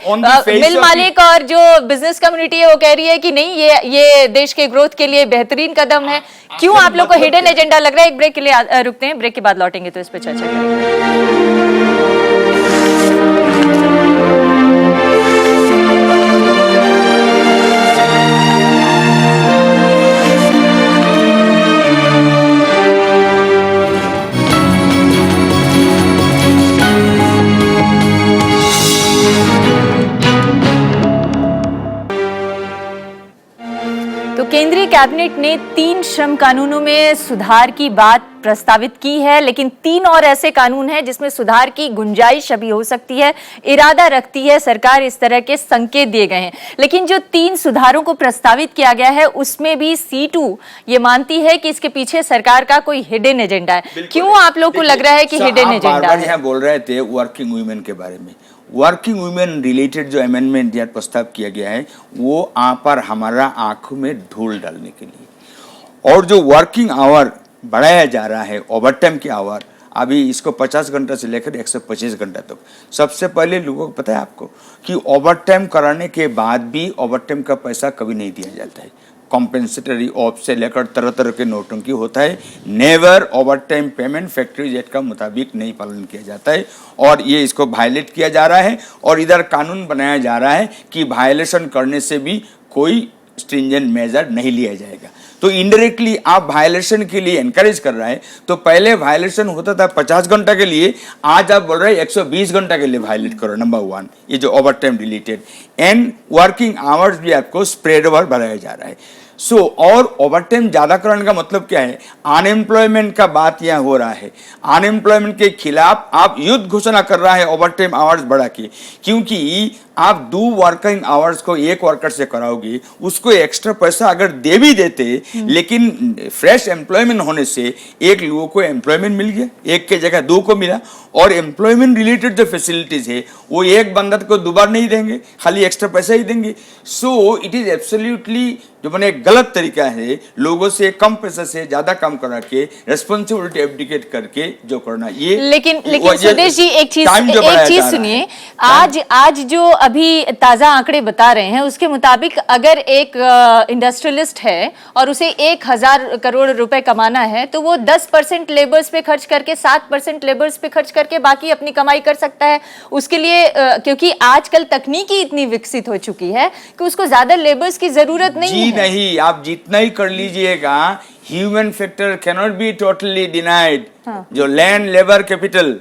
मिल मालिक और जो बिजनेस कम्युनिटी है वो कह रही है कि नहीं, ये देश के ग्रोथ के लिए बेहतरीन कदम है। क्यों आप लोग को हिडन एजेंडा लग रहा है? एक ब्रेक के लिए रुकते हैं, ब्रेक के बाद लौटेंगे तो इस पर चर्चा करेंगे। तो केंद्रीय कैबिनेट ने 3 श्रम कानूनों में सुधार की बात प्रस्तावित की है, लेकिन 3 और ऐसे कानून हैं जिसमें सुधार की गुंजाइश अभी हो सकती है, इरादा रखती है सरकार, इस तरह के संकेत दिए गए हैं। लेकिन जो 3 सुधारों को प्रस्तावित किया गया है उसमें भी C2 ये मानती है कि इसके पीछे सरकार का कोई हिडन एजेंडा है। क्यों आप लोग को लग रहा है कि हिडन एजेंडा है? यहाँ बोल रहे थे वर्किंग वुमेन के बारे में, वर्किंग वुमेन रिलेटेड जो अमेंडमेंट या प्रस्ताव किया गया है वो आप पर हमारा आंखों में धूल डालने के लिए, और जो वर्किंग आवर बढ़ाया जा रहा है, ओवर टाइम के आवर, अभी इसको 50 घंटा से लेकर 125 घंटा तक। सबसे पहले लोगों को पता है आपको कि ओवर टाइम कराने के बाद भी ओवर टाइम का पैसा कभी नहीं दिया जाता है। कॉम्पेंसेटरी ऑफ से लेकर तरह तरह के नोटंकी होता है। Never over time payment factories act का मुताबिक नहीं पालन किया जाता है, और ये इसको वायलेट किया जा रहा है। और इधर कानून बनाया जा रहा है कि वायलेशन करने से भी कोई स्ट्रिंजेंट मेजर नहीं लिया जाएगा। तो इनडायरेक्टली आप वायलेशन के लिए एनकरेज कर रहा है। तो पहले वायलेशन होता था 50 घंटा के लिए, आज आप बोल रहे हैं 120 घंटा के लिए वायलेट करो। नंबर 1 ये जो over time related and working hours भी आपको स्प्रेड ओवर बढ़ाया जा रहा है। और ओवर टाइम ज्यादा करने का मतलब क्या है? अनएम्प्लॉयमेंट का बात यहाँ हो रहा है। अनएम्प्लॉयमेंट के खिलाफ आप युद्ध घोषणा कर रहा है ओवर टाइम आवर्स बढ़ा के, क्योंकि आप 2 वर्किंग आवर्स को एक वर्कर से कराओगे, उसको एक्स्ट्रा पैसा अगर दे भी देते, लेकिन फ्रेश एम्प्लॉयमेंट होने से एक लोगों को एम्प्लॉयमेंट मिल गया, एक के जगह 2 को मिला। और एम्प्लॉयमेंट रिलेटेड जो फैसिलिटीज है वो एक बंदा को 2 बार नहीं देंगे, खाली एक्स्ट्रा पैसा ही देंगे। सो इट इज एब्सोल्युटली जो मैंने गलत तरीका है, लोगों से कम पैसा से ज्यादा काम करा के रिस्पॉन्सिबिलिटी एब्डिकेट करके जो करना, ये लेकिन सुदेश जी एक चीज सुनिए, आज जो अभी ताजा आंकड़े बता रहे हैं उसके मुताबिक अगर एक इंडस्ट्रियलिस्ट है और उसे 1000 करोड़ रुपए कमाना है तो वो 10% लेबर्स पे खर्च करके 7% लेबर्स पे खर्च करके बाकी अपनी कमाई कर सकता है। उसके लिए क्योंकि आजकल तकनीकी इतनी विकसित हो चुकी है कि उसको ज्यादा लेबर्स की जरूरत नहीं है। नहीं, आप जितना ही कर लीजिएगा, human factor cannot be totally denied. जो लैंड लेबर कैपिटल,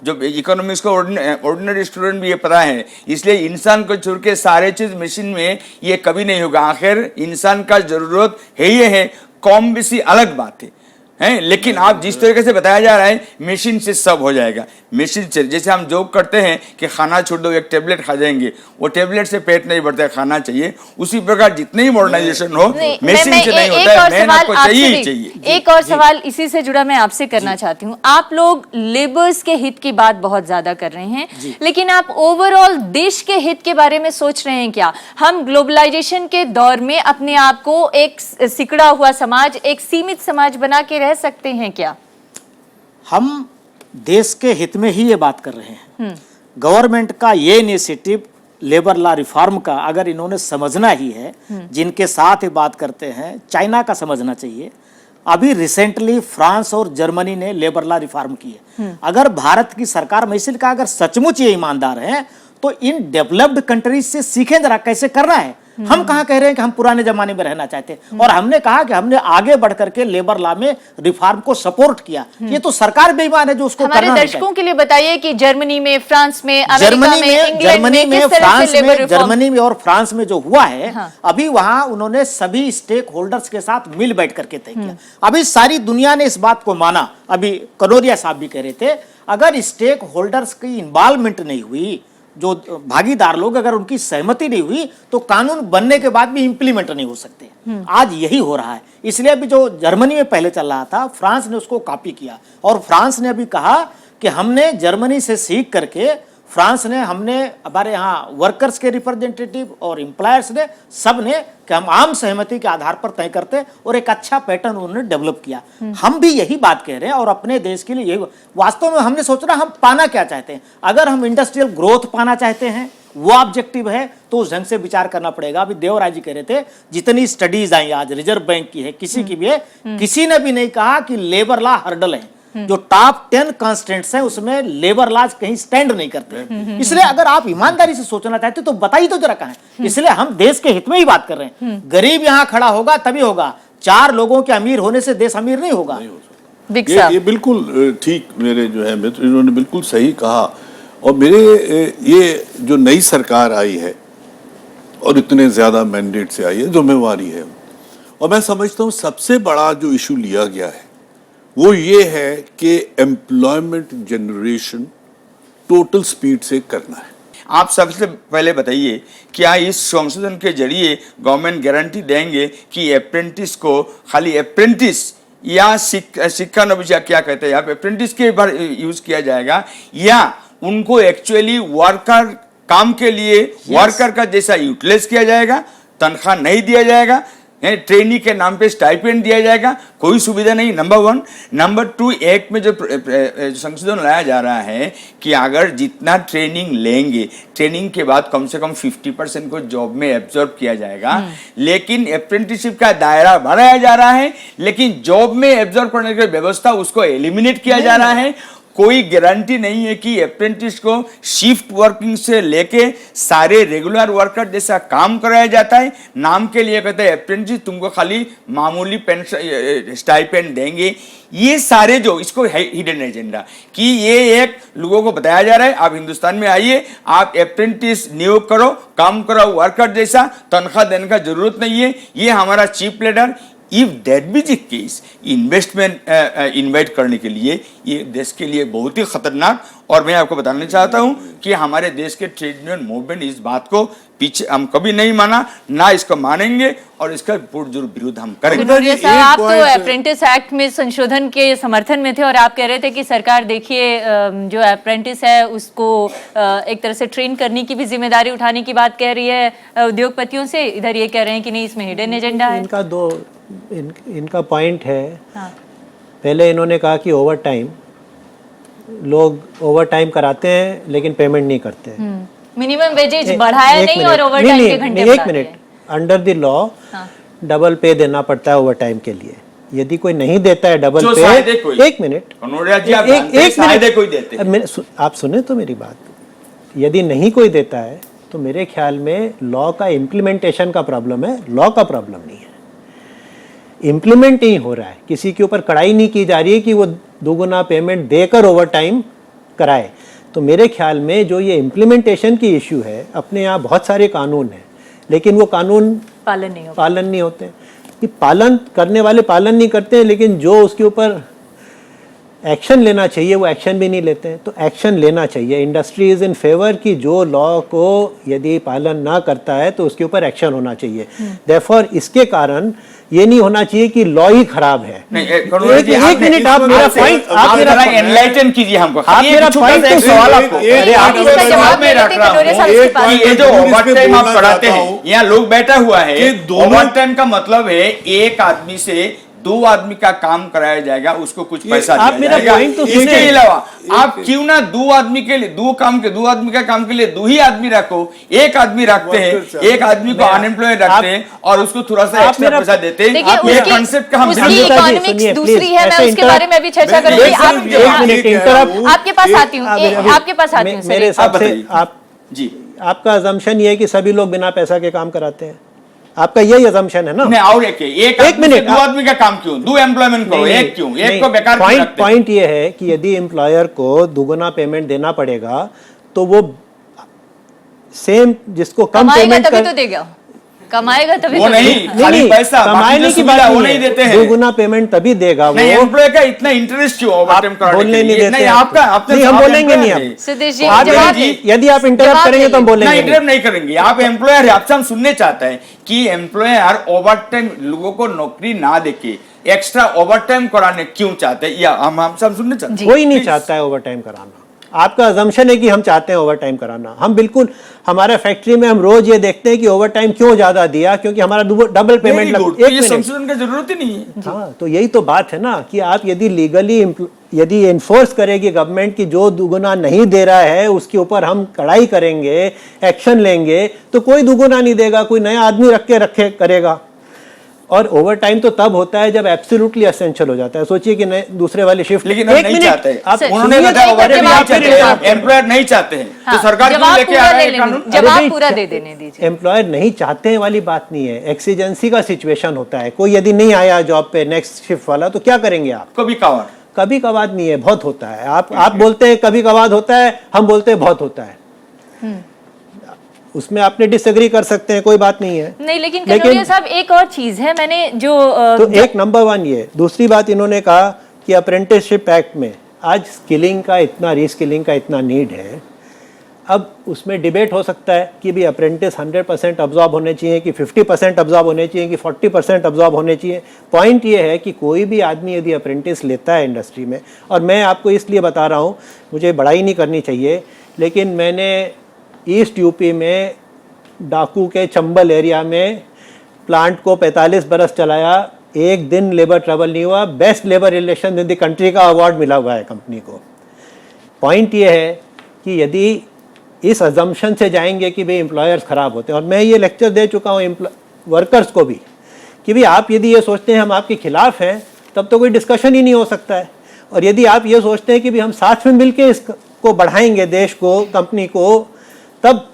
जो इकोनॉमिक्स को ऑर्डिनरी स्टूडेंट भी ये पता है, इसलिए इंसान को छोड़ के सारे चीज मशीन में ये कभी नहीं होगा। आखिर इंसान का जरूरत है, ये है, कम बेसी अलग बात है हैं, लेकिन आप जिस तरीके से बताया जा रहा है मशीन से सब हो जाएगा। मशीन से जैसे हम जोक करते हैं कि खाना छोड़ दो, एक टेबलेट खा जाएंगे, वो टेबलेट से पेट नहीं भरता है, खाना चाहिए। उसी प्रकार जितने ही मॉडर्नाइजेशन हो मशीन से नहीं होता है, मेहनत को चाहिए ही चाहिए। एक और सवाल इसी से जुड़ा मैं आपसे करना चाहती हूँ। आप लोग लेबर्स के हित की बात बहुत ज्यादा कर रहे हैं, लेकिन आप ओवरऑल देश के हित के बारे में सोच रहे हैं क्या? हम ग्लोबलाइजेशन के दौर में अपने आप को एक सिकड़ा हुआ समाज, एक सीमित समाज बना के रह सकते हैं क्या? हम देश के हित में ही ये बात कर रहे हैं। गवर्नमेंट का ये इनिशिएटिव लेबर लॉ रिफॉर्म का अगर इन्होंने समझना ही है, जिनके साथ ये बात करते हैं, चाइना का समझना चाहिए। अभी रिसेंटली फ्रांस और जर्मनी ने लेबर लॉ रिफॉर्म की है। अगर भारत की सरकार, मैं इसलिए कहा, अगर सचमुच ये ईमानदार हैं तो इन डेवलप्ड कंट्रीज से सीखें जरा कैसे करना है। हम कहाँ कह रहे हैं कि हम पुराने जमाने में रहना चाहते हैं, और हमने कहा कि हमने आगे बढ़ करके लेबर लॉ में रिफॉर्म को सपोर्ट किया। ये तो सरकार बेईमान है जो उसको हमारे दर्शकों के लिए बताइए कि जर्मनी में, फ्रांस में, जर्मनी में और फ्रांस में जो हुआ है, अभी वहां उन्होंने सभी स्टेक होल्डर्स के साथ मिल बैठ करके तय किया। अभी सारी दुनिया ने इस बात को माना। अभी कनोरिया साहब भी कह रहे थे, अगर स्टेक होल्डर्स की इन्वॉल्वमेंट नहीं हुई, जो भागीदार लोग, अगर उनकी सहमति नहीं हुई, तो कानून बनने के बाद भी इंप्लीमेंट नहीं हो सकते। आज यही हो रहा है। इसलिए अभी जो जर्मनी में पहले चल रहा था, फ्रांस ने उसको कॉपी किया, और फ्रांस ने अभी कहा कि हमने जर्मनी से सीख करके, फ्रांस ने, हमने, हमारे यहाँ वर्कर्स के रिप्रेजेंटेटिव और एम्प्लॉयर्स ने, सब ने, कि हम आम सहमति के आधार पर तय करते, और एक अच्छा पैटर्न उन्होंने डेवलप किया। हम भी यही बात कह रहे हैं, और अपने देश के लिए यही वास्तव में हमने सोचना, हम पाना क्या चाहते हैं। अगर हम इंडस्ट्रियल ग्रोथ पाना चाहते हैं, वो ऑब्जेक्टिव है, तो उस ढंग से विचार करना पड़ेगा। अभी देवराज जी कह रहे थे, जितनी स्टडीज आई आज, रिजर्व बैंक की है, किसी की भी है, किसी ने भी नहीं कहा कि लेबर लॉ हर्डल है। जो टॉप 10 कॉन्स्टेंट्स हैं उसमें लेबर लॉज कहीं स्टैंड नहीं करते। इसलिए अगर आप ईमानदारी से सोचना चाहते तो बताइए तो जरा कहां है। इसलिए हम देश के हित में ही बात कर रहे हैं। गरीब यहां खड़ा होगा तभी होगा, 4 लोगों के अमीर होने से देश अमीर नहीं होगा। ये बिल्कुल ठीक, मेरे जो है मित्र, इन्होंने बिल्कुल सही कहा। और मेरे ये जो नई सरकार आई है और इतने ज्यादा मैंडेट से आई है, जिम्मेवारी है, और मैं समझता हूँ सबसे बड़ा जो इशू लिया गया है वो ये है कि एम्प्लॉयमेंट जनरेशन टोटल स्पीड से करना है। आप सबसे पहले बताइए, क्या इस संशोधन के जरिए गवर्नमेंट गारंटी देंगे कि अप्रेंटिस को खाली अप्रेंटिस या शिक्षा नविशिया, क्या कहते हैं आप, अप्रेंटिस के बार यूज किया जाएगा, या उनको एक्चुअली वर्कर, काम के लिए वर्कर का जैसा यूटिलाइज किया जाएगा, तनख्वाह नहीं दिया जाएगा, ट्रेनी के नाम पे स्टाइपेंड दिया जाएगा, कोई सुविधा नहीं, नंबर 1। नंबर 2, एक में जो संशोधन लाया जा रहा है कि अगर जितना ट्रेनिंग लेंगे, ट्रेनिंग के बाद कम से कम 50% को जॉब में एब्जॉर्ब किया जाएगा। लेकिन अप्रेंटिसशिप का दायरा बढ़ाया जा रहा है, लेकिन जॉब में एब्जॉर्ब करने की व्यवस्था उसको एलिमिनेट किया जा रहा है। कोई गारंटी नहीं है कि अप्रेंटिस को शिफ्ट वर्किंग से लेके सारे रेगुलर वर्कर जैसा काम कराया जाता है। नाम के लिए कहते हैं अप्रेंटिस, तुमको खाली मामूली पेंशन स्टाइपेंड देंगे। ये सारे जो इसको हिडन एजेंडा कि ये एक लोगों को बताया जा रहा है, आप हिंदुस्तान में आइए, आप अप्रेंटिस नियोग करो, काम करो वर्कर जैसा, तनख्वाह देने का जरूरत नहीं है, ये हमारा cheap labour. If that be the case, investment invite करने के लिए ये देश के लिए बहुत ही खतरनाक। और मैं आपको बताना चाहता हूं कि हमारे देश के ट्रेड यूनियन मूवमेंट इस बात को पीछे हम कभी नहीं माना, ना इसको मानेंगे, और इसका पुरजोर विरोध हम करेंगे। कनोरिया साहब, आप तो अप्रेंटिस एक्ट में संशोधन के समर्थन में थे और आप कह रहे थे कि सरकार देखिए जो अप्रेंटिस है उसको एक तरह से ट्रेन करने की भी जिम्मेदारी उठाने की बात कह रही है उद्योगपतियों से। इधर ये कह रहे हैं कि नहीं, इसमें हिडन एजेंडा है। इनका पॉइंट है। हाँ। पहले इन्होंने कहा कि ओवर टाइम, लोग ओवर टाइम कराते हैं लेकिन पेमेंट नहीं करते। मिनिमम वेजेज बढ़ाया नहीं और ओवर टाइम के घंटे एक minute, under the law double पे देना पड़ता है ओवर टाइम के लिए। यदि कोई नहीं देता है डबल पे, एक मिनट, आप सुने तो मेरी बात, यदि नहीं कोई देता है तो मेरे ख्याल में लॉ का इम्प्लीमेंटेशन का प्रॉब्लम है, लॉ का प्रॉब्लम नहीं है। इम्प्लीमेंट नहीं हो रहा है, किसी के ऊपर कड़ाई नहीं की जा रही है कि वो दोगुना पेमेंट देकर ओवर टाइम कराए। तो मेरे ख्याल में जो ये इम्प्लीमेंटेशन की इश्यू है, अपने यहाँ बहुत सारे कानून हैं लेकिन वो कानून पालन नहीं होते। कि पालन करने वाले पालन नहीं करते हैं, लेकिन जो उसके ऊपर एक्शन लेना चाहिए वो एक्शन भी नहीं लेते हैं। तो एक्शन लेना चाहिए। इंडस्ट्री इज इन फेवर कि जो लॉ को यदि पालन ना करता है तो उसके ऊपर एक्शन होना चाहिए। देयरफॉर इसके कारण ये नहीं होना चाहिए कि लॉ ही खराब है। एक मिनट, आप मेरा पॉइंट, आप मेरा एनलाइटन कीजिए हमको। आप मेरा पॉइंट तो सवाल आपको, अरे आप जवाब में रख रहा हूं। ये जो ओवर टाइम आप कराते हैं, यहाँ लोग बैठा हुआ है, ओवर टाइम का मतलब है एक आदमी से दो आदमी का काम कराया जाएगा, उसको कुछ पैसा आप दिया मेरा पॉइंट तो इसके अलावा आप क्यों ना दो आदमी के लिए दो आदमी का काम के लिए दो ही आदमी रखो। एक आदमी रखते हैं, एक आदमी को अनएम्प्लॉयड रखते हैं और उसको थोड़ा सा एक्स्ट्रा पैसा देते हैं। ये कॉन्सेप्ट का हम इकोनॉमिक्स दूसरी है, मैं उसके बारे में भी चर्चा करूंगी। आपके पास आती हूँ, आपके पास आती हूँ। मेरे हिसाब से आप जी, आपका अजम्पशन ये है कि सभी लोग बिना पैसा के काम कराते हैं, आपका यही अजम्पशन है ना? नहीं, और एक मिनट, दो आदमी का काम क्यों, दो एम्प्लॉयमेंट करो, एक क्यों, एक को बेकार क्यों रखते हैं? पॉइंट ये है कि यदि एम्प्लॉयर को दुगुना पेमेंट देना पड़ेगा तो वो सेम जिसको कम पेमेंट तभी तो देगा, कमाएगा तभी वो तो नहीं, खाली पैसा कमाने की बात वो नहीं देते हैं। दुगुना पेमेंट तभी देगा वो। एम्प्लॉय का इतना इंटरेस्ट क्यों ओवरटाइम कराने के लिए? नहीं, आपका नहीं, हम बोलेंगे नहीं। आप सुदेश जी, यदि आप इंटरप्ट करेंगे तो हम बोलेंगे नहीं, इंटरप्ट नहीं करेंगे। आप एम्प्लॉयर है, आपसे हम सुनने चाहते हैं कि एम्प्लॉयर ओवरटाइम लोगों को नौकरी ना देके एक्स्ट्रा ओवरटाइम कराने क्यों चाहते हैं, या हम सुनने चाहते हैं। कोई नहीं चाहता है ओवरटाइम कराना। आपका अजम्पशन है कि हम चाहते हैं ओवरटाइम कराना। हम बिल्कुल, हमारे फैक्ट्री में हम रोज ये देखते हैं कि ओवरटाइम क्यों ज्यादा दिया, क्योंकि हमारा डबल पेमेंट ये संशोधन की जरूरत ही नहीं है। हाँ, तो यही तो बात है ना कि आप यदि लीगली यदि एनफोर्स करेगी गवर्नमेंट की जो दुगुना नहीं दे रहा है उसके ऊपर हम कड़ाई करेंगे, एक्शन लेंगे, तो कोई दुगुना नहीं देगा, कोई नया आदमी रखे करेगा। और ओवर टाइम तो तब होता है जब एब्सोल्युटली एसेंशियल हो जाता है। सोचिए कि दूसरे वाली शिफ्ट, लेकिन नहीं चाहते हैं, उन्होंने बताया ओवरटाइम नहीं चाहते हैं, एम्प्लॉयर नहीं चाहते हैं, तो सरकार क्यों लेके आ रही है कानून? जवाब पूरा दे देने दीजिए। एम्प्लॉयर नहीं चाहते हैं वाली बात नहीं है, एक्सीजेंसी का सिचुएशन होता है। कोई यदि नहीं आया जॉब पे नेक्स्ट शिफ्ट वाला, तो क्या करेंगे आप? कभी कभार नहीं है, बहुत होता है। आप बोलते हैं कभी कभार होता है, हम बोलते हैं बहुत होता है। उसमें आपने डिसएग्री कर सकते हैं, कोई बात नहीं है। नहीं, लेकिन कनोरिया साहब एक और चीज है, मैंने जो तो एक नंबर वन ये, दूसरी बात इन्होंने कहा कि अप्रेंटिसशिप एक्ट में आज स्किलिंग का इतना, रीस्किलिंग का इतना नीड है। अब उसमें डिबेट हो सकता है कि भी अप्रेंटिस 100% अब्जॉर्ब होने चाहिए कि 50% अब्जॉर्ब होने चाहिए कि 40% अब्जॉर्ब होने चाहिए। पॉइंट ये है कि कोई भी आदमी यदि अप्रेंटिस लेता है इंडस्ट्री में, और मैं आपको इसलिए बता रहा हूँ, मुझे बड़ाई नहीं करनी चाहिए, लेकिन मैंने ईस्ट यूपी में डाकू के चंबल एरिया में प्लांट को 45 बरस चलाया, एक दिन लेबर ट्रबल नहीं हुआ। Best labour relation in the country का अवार्ड मिला हुआ है कंपनी को। पॉइंट ये है कि यदि इस अजम्पशन से जाएंगे कि भाई एम्प्लॉयर्स ख़राब होते हैं, और मैं ये लेक्चर दे चुका हूँ वर्कर्स को भी कि भाई आप यदि ये सोचते हैं हम आपके खिलाफ हैं, तब तो कोई डिस्कशन ही नहीं हो सकता है। और यदि आप ये सोचते हैं कि भाई हम साथ में मिलकर इसको बढ़ाएंगे, देश को, कंपनी को, तब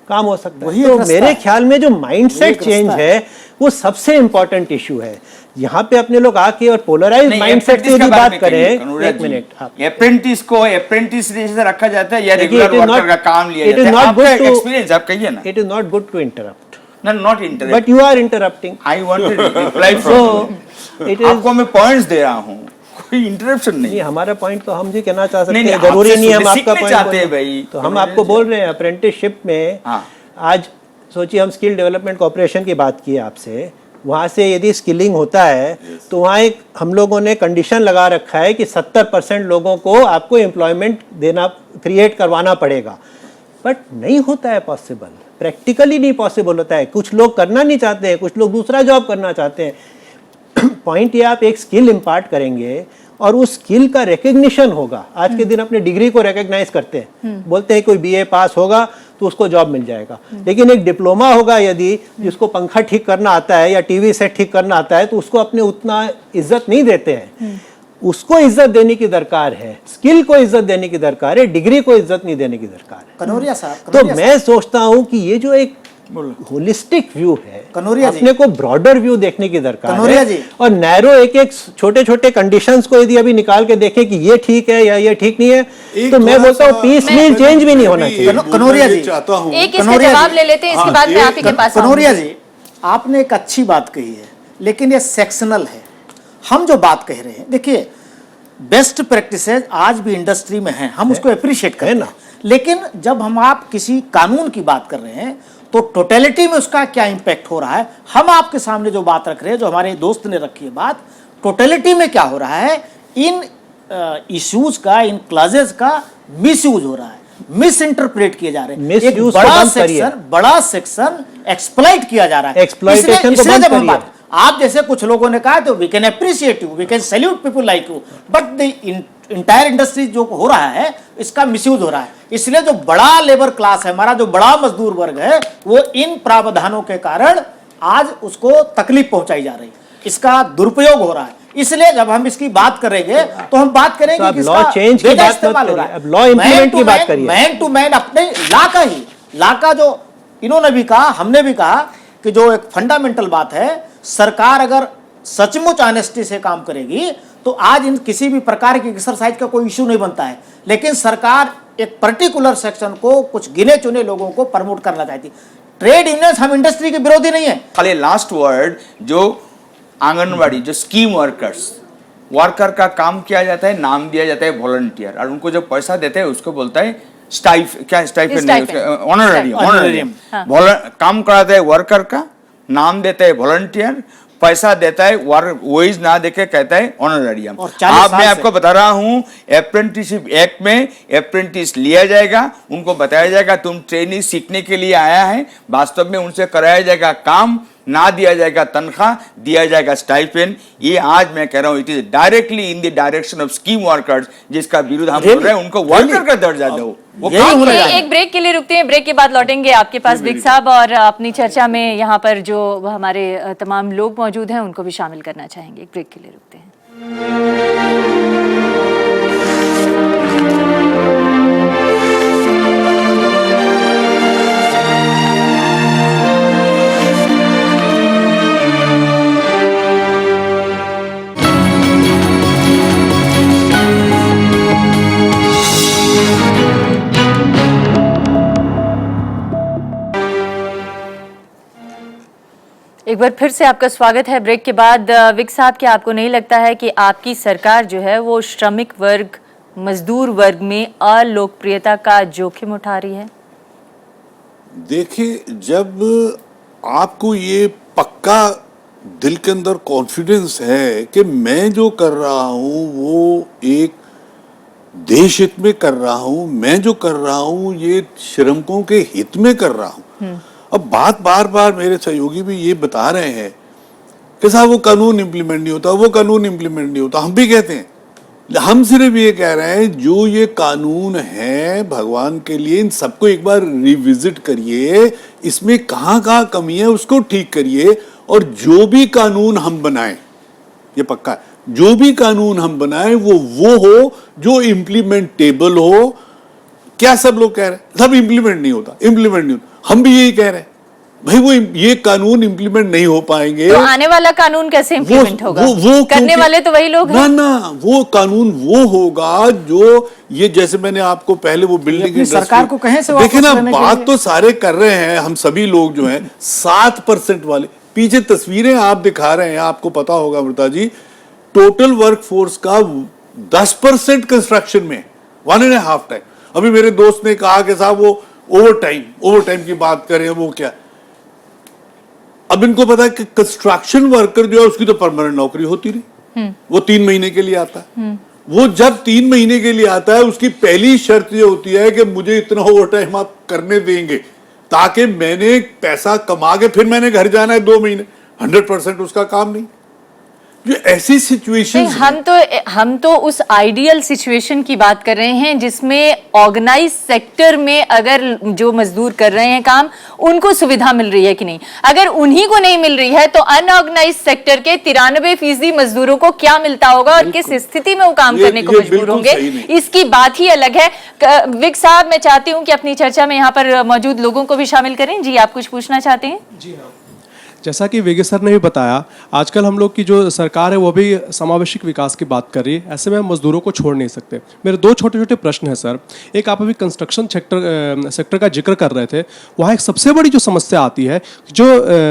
काम हो सकता है। तो मेरे ख्याल में जो माइंडसेट चेंज है वो सबसे इंपॉर्टेंट इशू है। यहाँ पे अपने लोग आके और पोलराइज माइंडसेट से यदि बात करें, एक मिनट, अप्रेंटिस को अप्रेंटिस जैसे रखा जाता है या रेगुलर वर्कर का काम लिया जाता है? It is not good to experience आप कहिए ना। It is not good to interrupt. No, not interrupt. But you are interrupting. I wanted to reply from So you. it is. आपको मैं पॉइंट्स दे रहा हूँ, कोई इंटरप्शन नहीं। नहीं, हमारा पॉइंट तो हम जी कहना चाह सकते नहीं, हैं, नहीं, जरूरी आपसे नहीं है हम सुनने आपका सीखने पॉइंट चाहते हैं बोलें। भाई। तो हम आपको बोल रहे हैं अप्रेंटिसशिप में हाँ। आज सोचिए हम स्किल डेवलपमेंट कॉर्पोरेशन की बात की आपसे, वहाँ से यदि स्किलिंग होता है तो वहाँ एक हम लोगों ने कंडीशन लगा रखा है कि 70% लोगों को आपको एम्प्लॉयमेंट देना, क्रिएट करवाना पड़ेगा, बट नहीं होता है पॉसिबल, प्रैक्टिकली नहीं पॉसिबल होता है। कुछ लोग करना नहीं चाहते हैं, कुछ लोग दूसरा जॉब करना चाहते हैं। पॉइंट ये, आप एक स्किल इम्पार्ट करेंगे और उस स्किल का रिकग्निशन होगा। आज के दिन अपने डिग्री को रिकग्नाइज करते हैं, बोलते हैं कोई बीए पास होगा तो उसको जॉब मिल जाएगा, लेकिन एक डिप्लोमा होगा यदि जिसको पंखा ठीक करना आता है या टीवी सेट ठीक करना आता है तो उसको अपने उतना इज्जत नहीं देते हैं। उसको इज्जत देने की दरकार है, स्किल को इज्जत देने की दरकार है, डिग्री को इज्जत नहीं देने की दरकार है। कनौरिया साहब, तो मैं सोचता हूं कि ये जो एक होलिस्टिक व्यू है, कनौरिया जी, अपने को ब्रॉडर व्यू देखने की दरकार कनौरिया है जी, और नैरो एक एक छोटे छोटे कंडीशंस को यदि अभी निकाल के देखें कि ये ठीक है या ये ठीक नहीं है, एक तो मैं थोड़ा बोलता हूँ सा- पीस मील चेंज भी नहीं होना मैं चाहिए। बोलना कनौरिया ये जी, चाहता हूँ। एक इसका कनौरिया जवाब जी, ले लेते हैं, इसके हाँ, बाद मैं ये आप ही के पास कनौरिया आऊंगी। जी, आपने एक अच्छी बात कही है, लेकिन ये सेक्शनल है। हम जो बात कह रहे हैं, देखिए बेस्ट प्रैक्टिसेस आज भी इंडस्ट्री में हैं, हम उसको अप्रिशिएट करते ना। हैं, लेकिन जब हम आप किसी कानून की बात कर रहे हैं तो टोटलिटी में उसका क्या इम्पैक्ट हो रहा है, हम आपके सामने जो बात रख रहे हैं, जो हमारे दोस्त ने रखी है बात, टोटलिटी में क्या हो रहा है, इन इश्यूज का, इन क्लॉजेज का मिसयूज हो रहा है, मिस इंटरप्रेट किए जा रहे हैं, एक Misuse को बड़ा बंद करिए। सेक्शन, बड़ा सेक्शन एक्सप्लॉइट किया जा रहा है। Exploitation इसलिए- को इसलिए बंद जब हम करिए। बात, आप जैसे कुछ लोगों ने कहा तो we can appreciate you, we can salute people like you, but the entire industry जो हो रहा है इसका मिसयूज हो रहा है। इसलिए जो बड़ा लेबर क्लास है हमारा, जो बड़ा मजदूर वर्ग है, वो इन प्रावधानों के कारण आज उसको तकलीफ पहुंचाई जा रही है, इसका दुरुपयोग हो रहा है। इसलिए जब हम इसकी बात करेंगे तो हम बात करेंगे तो आप कि law इसका change की बेजा बात मत इस्तेमाल हो रहा करिए, है। अब law implement की बात करिए। मैन टू मैन अपने ला का जो इन्होंने भी कहा, हमने भी कहा कि जो एक फंडामेंटल बात है, सरकार अगर सचमुच ऑनेस्टी से काम करेगी तो आज इन किसी भी प्रकार की एक्सरसाइज का कोई इशू नहीं बनता है, लेकिन सरकार एक पर्टिकुलर सेक्शन को, कुछ गिने चुने लोगों को प्रमोट करना चाहती है। ट्रेड यूनियंस, हम इंडस्ट्री के विरोधी नहीं है। खाली लास्ट वर्ड, जो आंगनवाड़ी, जो स्कीम वर्कर का काम किया जाता है, नाम दिया जाता है वॉलंटियर, और उनको जो पैसा देते हैं उसको बोलता है स्टाइपेंड नहीं, ऑनरेरियम। काम कराते हैं वर्कर का, नाम देते हैं वॉलंटियर, पैसा देता है वेज ना देके कहता है ऑनरेरियम। और 40 आप, मैं साल से- आपको बता रहा हूं, अप्रेंटिसशिप एक्ट में अप्रेंटिस लिया जाएगा, उनको बताया जाएगा तुम ट्रेनिंग सीखने के लिए आया है, वास्तव में उनसे कराया जाएगा काम, ना दिया जाएगा तनख्वाह, दिया जाएगा स्टाइपेंड। ये आज मैं कह रहा हूं, it is directly in the direction of scheme workers, जिसका विरोध हम बोल रहे हैं, उनको वर्कर का दर्जा दो। वो यही काम होना करेगा। चाहिए। एक ब्रेक के लिए रुकते हैं, ब्रेक के बाद लौटेंगे आपके पास बिग साहब, और अपनी चर्चा में यहाँ पर जो हमारे तमाम लोग मौजूद हैं उनको भी शामिल करना चाहेंगे। एक ब्रेक के लिए रुकते हैं। एक बार फिर से आपका स्वागत है ब्रेक के बाद। विक साहब, क्या आपको नहीं लगता है कि आपकी सरकार जो है वो श्रमिक वर्ग, मजदूर वर्ग में अलोकप्रियता का जोखिम उठा रही है? देखिए, जब आपको ये पक्का दिल के अंदर कॉन्फिडेंस है कि मैं जो कर रहा हूँ वो एक देश हित में कर रहा हूँ, मैं जो कर रहा हूँ ये श्रमिकों के हित में कर रहा हूँ। अब बात बार बार मेरे सहयोगी भी ये बता रहे हैं कि साहब वो कानून इम्प्लीमेंट नहीं होता, वो कानून इम्प्लीमेंट नहीं होता। हम भी कहते हैं, हम सिर्फ ये कह रहे हैं जो ये कानून है भगवान के लिए, इन सबको एक बार रिविजिट करिए, इसमें कहाँ कहाँ कमी है उसको ठीक करिए, और जो भी कानून हम बनाएं, ये पक्का है, जो भी कानून हम बनाएं वो हो जो इम्प्लीमेंटेबल हो। क्या सब लोग कह रहे हैं सब इम्प्लीमेंट नहीं होता, इम्प्लीमेंट नहीं होता, हम भी यही कह रहे हैं, भाई वो ये कानून इंप्लीमेंट नहीं हो पाएंगे। तो आने वाला कानून कैसे इंप्लीमेंट होगा? वो करने वाले तो वही लोग हैं। ना वो कानून वो होगा जो ये, जैसे मैंने आपको पहले वो बिल्डिंग अपनी सरकार को कहें से वापस देखे ना, लेने के बात लिए। तो सारे कर रहे हैं, हम सभी लोग जो हैं 7% वाले, पीछे तस्वीरें आप दिखा रहे हैं, आपको पता होगा Amrita ji, total work force का 10% कंस्ट्रक्शन में 1.5 टाइम। अभी मेरे दोस्त ने कहा कि साहब वो ओवर टाइम की बात करें, वो क्या, अब इनको पता है कि कंस्ट्रक्शन वर्कर जो है उसकी तो परमानेंट नौकरी होती नहीं, वो 3 महीने के लिए आता है। वो जब 3 महीने के लिए आता है, उसकी पहली शर्त ये होती है कि मुझे इतना ओवर टाइम आप करने देंगे ताकि मैंने पैसा कमा के फिर मैंने घर जाना है 2 महीने। 100% उसका काम नहीं। जो ऐसी सिचुएशन, हम तो उस आइडियल सिचुएशन की बात कर रहे हैं जिसमें ऑर्गेनाइज सेक्टर में अगर जो मजदूर कर रहे हैं काम, उनको सुविधा मिल रही है कि नहीं। अगर उन्हीं को नहीं मिल रही है तो अनऑर्गेनाइज सेक्टर के 93% मजदूरों को क्या मिलता होगा और किस स्थिति में वो काम करने को मजबूर होंगे, इसकी बात ही अलग है। विक साहब, मैं चाहती हूँ कि अपनी चर्चा में यहाँ पर मौजूद लोगों को भी शामिल करें। जी, आप कुछ पूछना चाहते हैं? जी हाँ, जैसा कि वेगे सर ने भी बताया, आजकल हम लोग की जो सरकार है वो भी समावेशिक विकास की बात कर रही है। ऐसे में हम मजदूरों को छोड़ नहीं सकते। मेरे 2 छोटे छोटे प्रश्न हैं सर। एक, आप अभी कंस्ट्रक्शन सेक्टर का जिक्र कर रहे थे, वहाँ एक सबसे बड़ी जो समस्या आती है, जो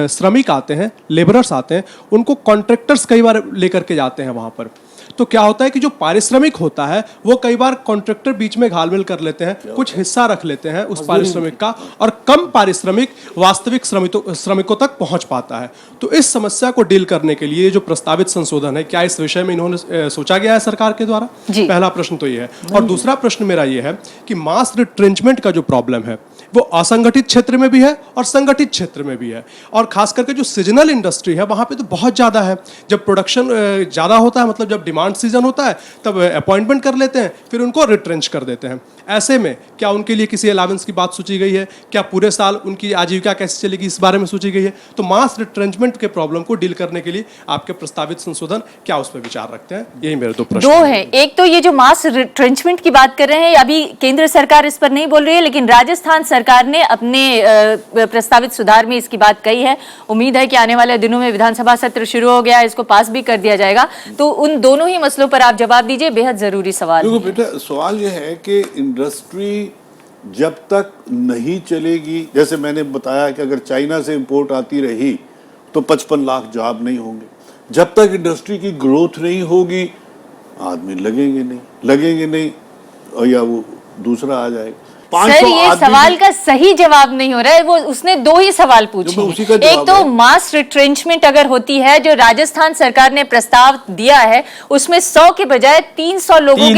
श्रमिक आते हैं, लेबरर्स आते हैं, उनको कॉन्ट्रैक्टर्स कई बार लेकर के जाते हैं वहाँ पर। तो क्या होता है कि जो पारिश्रमिक होता है वो कई बार कॉन्ट्रैक्टर बीच में घालमेल कर लेते हैं, कुछ हिस्सा रख लेते हैं उस पारिश्रमिक का, और कम पारिश्रमिक वास्तविक श्रमिकों तक पहुंच पाता है। तो इस समस्या को डील करने के लिए जो प्रस्तावित संशोधन है, क्या इस विषय में इन्होंने सोचा गया है सरकार के द्वारा? पहला प्रश्न तो ये है। और दूसरा प्रश्न मेरा ये है कि मास रिट्रेंचमेंट का जो प्रॉब्लम है वो असंगठित क्षेत्र में भी है और संगठित क्षेत्र में भी है, और खास करके जो सीजनल इंडस्ट्री है वहाँ पे तो बहुत ज़्यादा है। जब प्रोडक्शन ज़्यादा होता है, मतलब जब डिमांड सीजन होता है, तब अपॉइंटमेंट कर लेते हैं, फिर उनको रिट्रेंच कर देते हैं। ऐसे में क्या उनके लिए किसी अलावेंस की बात सोची गई है? क्या पूरे साल उनकी आजीविका कैसे चलेगी, इस बारे में सोची गई है? तो मास रिट्रेंचमेंट के प्रॉब्लम को डील करने के लिए आपके प्रस्तावित संशोधन क्या उस पर विचार रखते हैं? यही मेरे 2 प्रश्न हैं। एक तो ये जो मास रिट्रेंचमेंट की बात कर रहे हैं, अभी केंद्र सरकार इस पर नहीं बोल रही है, लेकिन राजस्थान सरकार ने अपने प्रस्तावित सुधार में इसकी बात कही है। उम्मीद है कि आने वाले दिनों में विधानसभा सत्र शुरू हो गया, इसको पास भी कर दिया जाएगा। तो उन दोनों ही मसलों पर आप जवाब दीजिए, बेहद जरूरी सवाल। देखो बेटा, सवाल यह है कि इंडस्ट्री जब तक नहीं चलेगी, जैसे मैंने बताया कि अगर चाइना से इंपोर्ट आती रही तो 55 लाख जॉब नहीं होंगे। जब तक इंडस्ट्री की ग्रोथ नहीं होगी, आदमी लगेंगे नहीं, और या वो दूसरा आ जाएगा। सर, ये सवाल का सही जवाब नहीं हो रहा है। वो उसने 2 ही सवाल पूछे। एक तो मास रिट्रेंचमेंट अगर होती है, जो राजस्थान सरकार ने प्रस्ताव दिया है, उसमें 100 के बजाय 300 लोगों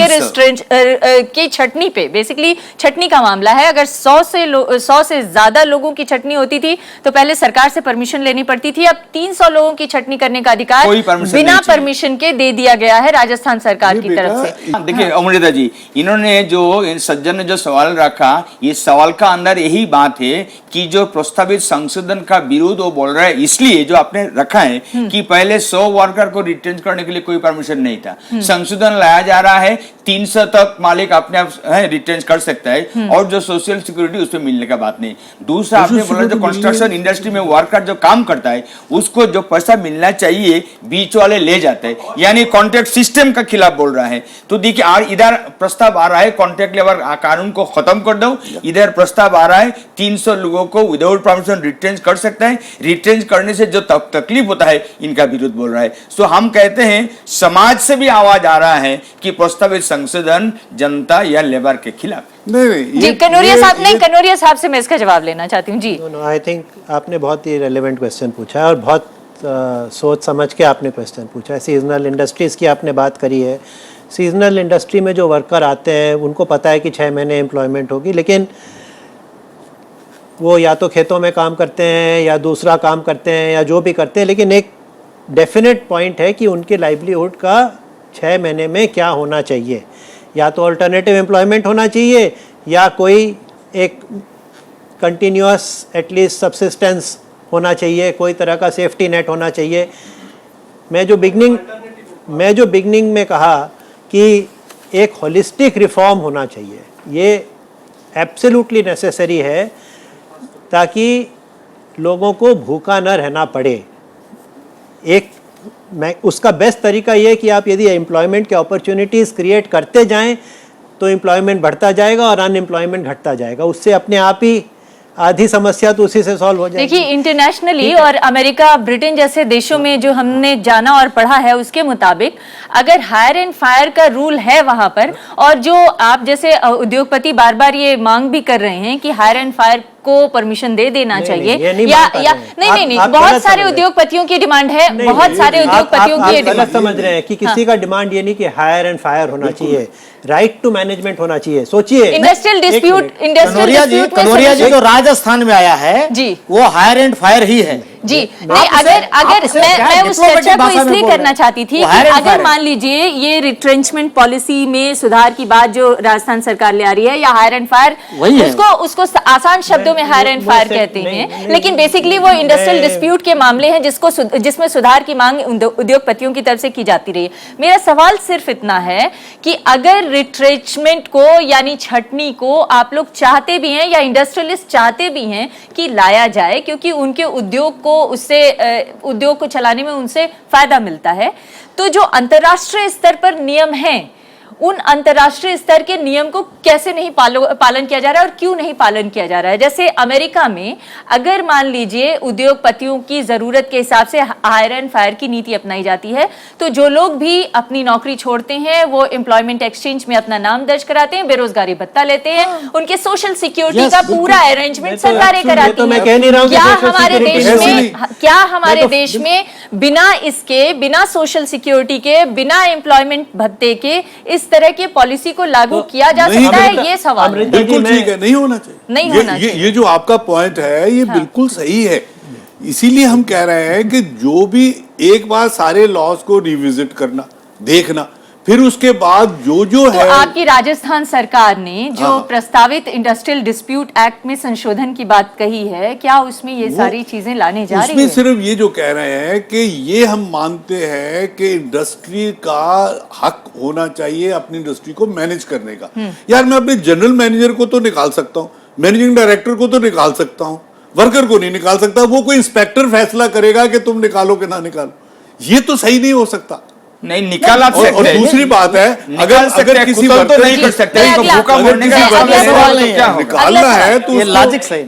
के छटनी पे, बेसिकली छटनी का मामला है। अगर 100 से ज्यादा लोगों की छटनी होती थी तो पहले सरकार से परमिशन लेनी पड़ती थी। अब 300 लोगों की छटनी करने का अधिकार बिना परमिशन के दे दिया गया है राजस्थान सरकार की तरफ से। देखिए अमृता जी, इन्होंने जो सज्जन ने जो सवाल रखा, ये सवाल का अंदर यही बात है कि जो प्रस्तावित संशोधन का विरोध वो बोल रहा है, इसलिए जो आपने रखा है कि पहले 100 वर्कर को रिटेन करने के लिए कोई परमिशन नहीं था। संशोधन लाया जा रहा है, 300 तक मालिक अपने आप रिटेन कर सकता है, और जो सोशल सिक्योरिटी उसमें मिलने का बात नहीं। दूसरा आपने बोला जो कंस्ट्रक्शन इंडस्ट्री में वर्कर जो काम करता है उसको जो पैसा मिलना चाहिए बीच वाले ले जाते हैं, यानी कॉन्ट्रैक्ट सिस्टम का खिलाफ बोल रहा है। तो देखिए, इधर प्रस्ताव आ रहा है कॉन्ट्रैक्ट लेबर कानून को खत्म कर दो, इधर प्रस्ताव आ रहा है 300 लोगों को विदाउट परमिशन रिटेंच कर सकता है। रिटेंच करने से जो तकलीफ होता है, इनका विरोध बोल रहा है। सो हम कहते हैं समाज से भी आवाज आ रहा है कि प्रस्तावित संशोधन जनता या लेबर के खिलाफ नहीं। कनौरिया साहब से मैं इसका जवाब लेना चाहती हूँ। जी, आई थिंक आपने बहुत ही रेलेवेंट क्वेश्चन पूछा है और बहुत सोच समझ के आपने क्वेश्चन पूछा है। सीजनल इंडस्ट्रीज की आपने बात करी है। सीजनल इंडस्ट्री में जो वर्कर आते हैं उनको पता है कि 6 महीने एम्प्लॉयमेंट होगी, लेकिन वो या तो खेतों में काम करते हैं या दूसरा काम करते हैं या जो भी करते हैं, लेकिन एक डेफिनेट पॉइंट है कि उनके लाइवलीहुड का 6 महीने में क्या होना चाहिए। या तो अल्टरनेटिव एम्प्लॉयमेंट होना चाहिए या कोई एक कंटिन्यूअस एटलीस्ट सब्सिस्टेंस होना चाहिए, कोई तरह का सेफ्टी नेट होना चाहिए। मैं जो बिगनिंग में कहा कि एक होलिस्टिक रिफॉर्म होना चाहिए, ये एब्सोल्युटली नेसेसरी है, ताकि लोगों को भूखा न रहना पड़े, मैं उसका बेस्ट तरीका ये है कि आप यदि एम्प्लॉयमेंट के अपॉर्चुनिटीज़ क्रिएट करते जाएं तो एम्प्लॉयमेंट बढ़ता जाएगा और अनएम्प्लॉयमेंट घटता जाएगा। उससे अपने आप ही आधी समस्या तो उसी से सॉल्व हो जाएगी। देखिए, इंटरनेशनली और अमेरिका, ब्रिटेन जैसे देशों में जो हमने जाना और पढ़ा है उसके मुताबिक अगर हायर एंड फायर का रूल है वहां पर, और जो आप जैसे उद्योगपति बार बार ये मांग भी कर रहे हैं कि हायर एंड फायर को परमिशन दे देना चाहिए, या नहीं, बहुत सारे उद्योगपतियों की डिमांड है, बहुत सारे उद्योगपतियों की गलत समझ रहे हैं कि किसी का डिमांड ये नहीं कि हायर एंड फायर होना चाहिए, राइट टू मैनेजमेंट होना चाहिए। सोचिए, इंडस्ट्रियल डिस्प्यूट कनौरिया जी जो राजस्थान में आया है जी, वो हायर एंड फायर ही है जी। नहीं, अगर मैं उस चर्चा को इसलिए करना चाहती थी कि अगर मान लीजिए ये रिट्रेंचमेंट पॉलिसी में सुधार की बात जो राजस्थान सरकार ले आ रही है, या हायर एंड फायर, उसको आसान शब्दों में हायर एंड फायर कहते हैं, लेकिन बेसिकली वो इंडस्ट्रियल डिस्प्यूट के मामले हैं जिसमें सुधार की मांग उद्योगपतियों की तरफ से की जाती रही है। मेरा सवाल सिर्फ इतना है कि अगर रिट्रेंचमेंट को यानी छटनी को आप लोग चाहते भी हैं या इंडस्ट्रियलिस्ट चाहते भी हैं कि लाया जाए, क्योंकि उनके उद्योग उद्योग को चलाने में उनसे फायदा मिलता है, तो जो अंतर्राष्ट्रीय स्तर पर नियम हैं उन अंतर्राष्ट्रीय स्तर के नियम को कैसे नहीं पालन किया जा रहा है और क्यों नहीं पालन किया जा रहा है? जैसे अमेरिका में अगर मान लीजिए उद्योगपतियों की जरूरत के हिसाब से हायर एंड फायर की नीति अपनाई जाती है, तो जो लोग भी अपनी नौकरी छोड़ते हैं वो एम्प्लॉयमेंट एक्सचेंज में अपना नाम दर्ज कराते हैं, बेरोजगारी भत्ता लेते हैं, उनके सोशल सिक्योरिटी का पूरा अरेंजमेंट सरकारें कराती हैं। क्या हमारे देश में बिना सोशल सिक्योरिटी के, बिना एम्प्लॉयमेंट भत्ते के इस तरह की पॉलिसी को लागू किया जा सकता है? ये सवाल है। बिल्कुल ठीक है, नहीं होना चाहिए। ये जो आपका पॉइंट है ये बिल्कुल सही है। इसीलिए हम कह रहे हैं कि जो भी एक बार सारे लॉज को रिविजिट करना, देखना, फिर उसके बाद जो है। आपकी राजस्थान सरकार ने जो प्रस्तावित इंडस्ट्रियल डिस्प्यूट एक्ट में संशोधन की बात कही है, क्या उसमें ये सारी चीजें लाने जा रही है? उसमें सिर्फ ये जो कह रहे हैं कि ये हम मानते हैं कि इंडस्ट्री का हक होना चाहिए अपनी इंडस्ट्री को मैनेज करने का। यार मैं अपने जनरल मैनेजर को तो निकाल सकता हूँ, मैनेजिंग डायरेक्टर को तो निकाल सकता हूँ, वर्कर को नहीं निकाल सकता। वो कोई इंस्पेक्टर फैसला करेगा कि तुम निकालो कि ना निकालो, ये तो सही नहीं हो सकता। नहीं निकाल आप सकते हैं। दूसरी बात है, अगर किसी तो नहीं कर सकते, भूखा मरने का सवाल नहीं है, निकालना है तो ये लॉजिक सही।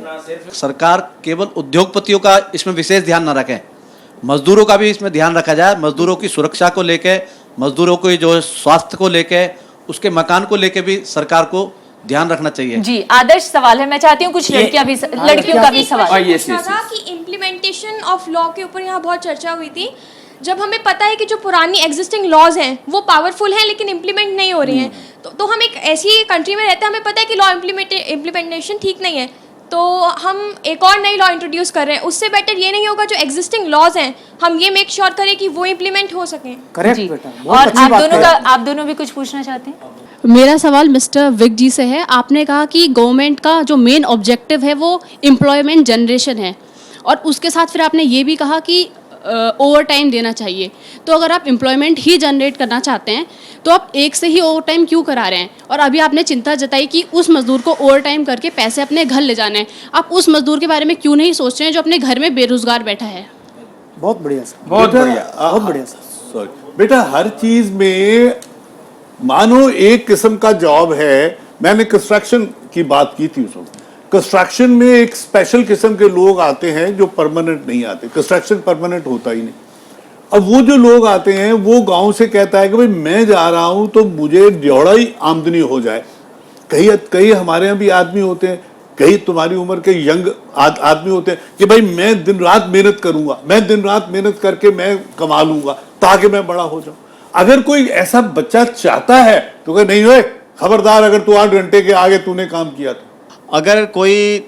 सरकार केवल उद्योगपतियों का इसमें विशेष ध्यान न रखे, मजदूरों का भी इसमें ध्यान रखा जाए। मजदूरों की सुरक्षा को लेके, मजदूरों को जो स्वास्थ्य को लेके, उसके मकान को लेके भी सरकार को ध्यान रखना चाहिए। जी, आदर्श सवाल है। मैं चाहती हूँ कुछ लड़कियों का भी सवाल। कि इम्प्लीमेंटेशन ऑफ लॉ के ऊपर यहाँ बहुत चर्चा हुई थी। जब हमें पता है कि जो पुरानी एग्जिस्टिंग लॉज हैं वो पावरफुल हैं लेकिन इम्प्लीमेंट नहीं हो रही हैं, तो हम एक ऐसी कंट्री में रहते हैं, हमें पता है कि लॉ इम्प्लीमेंटेशन ठीक नहीं है, तो हम एक और नई लॉ इंट्रोड्यूस कर रहे हैं। उससे बेटर ये नहीं होगा जो एग्जिस्टिंग लॉज हैं हम ये मेक श्योर करें कि वो इम्प्लीमेंट हो सकें? करेक्ट बेटा। और आप दोनों भी कुछ पूछना चाहते हैं? मेरा सवाल मिस्टर विक जी से है। आपने कहा कि गवर्नमेंट का जो मेन ऑब्जेक्टिव है वो एम्प्लॉयमेंट जनरेशन है, और उसके साथ फिर आपने ये भी कहा कि ओवर टाइम देना चाहिए। तो अगर आप एम्प्लॉयमेंट ही जनरेट करना चाहते हैं तो आप एक से ही ओवर टाइम क्यों करा रहे हैं? और अभी आपने चिंता जताई कि उस मजदूर को ओवर टाइम करके पैसे अपने घर ले जाने हैं, आप उस मजदूर के बारे में क्यों नहीं सोच रहे हैं जो अपने घर में बेरोजगार बैठा है? बहुत बढ़िया सर, बहुत बढ़िया सॉरी बेटा, हर चीज में मानो एक किस्म का जॉब है। मैंने कंस्ट्रक्शन की बात की थी उस वक्त। कंस्ट्रक्शन में एक स्पेशल किस्म के लोग आते हैं जो परमानेंट नहीं आते, कंस्ट्रक्शन परमानेंट होता ही नहीं। अब वो जो लोग आते हैं वो गांव से कहता है कि भाई मैं जा रहा हूं तो मुझे ड्योड़ा ही आमदनी हो जाए। कई हमारे यहाँ भी आदमी होते हैं, कई तुम्हारी उम्र के यंग आदमी होते हैं कि भाई मैं दिन रात मेहनत करूंगा, मैं दिन रात मेहनत करके मैं कमा लूंगा ताकि मैं बड़ा हो जाऊं। अगर कोई ऐसा बच्चा चाहता है तो कहे नहीं होए, खबरदार अगर तू 8 घंटे के आगे तूने काम किया तो। अगर कोई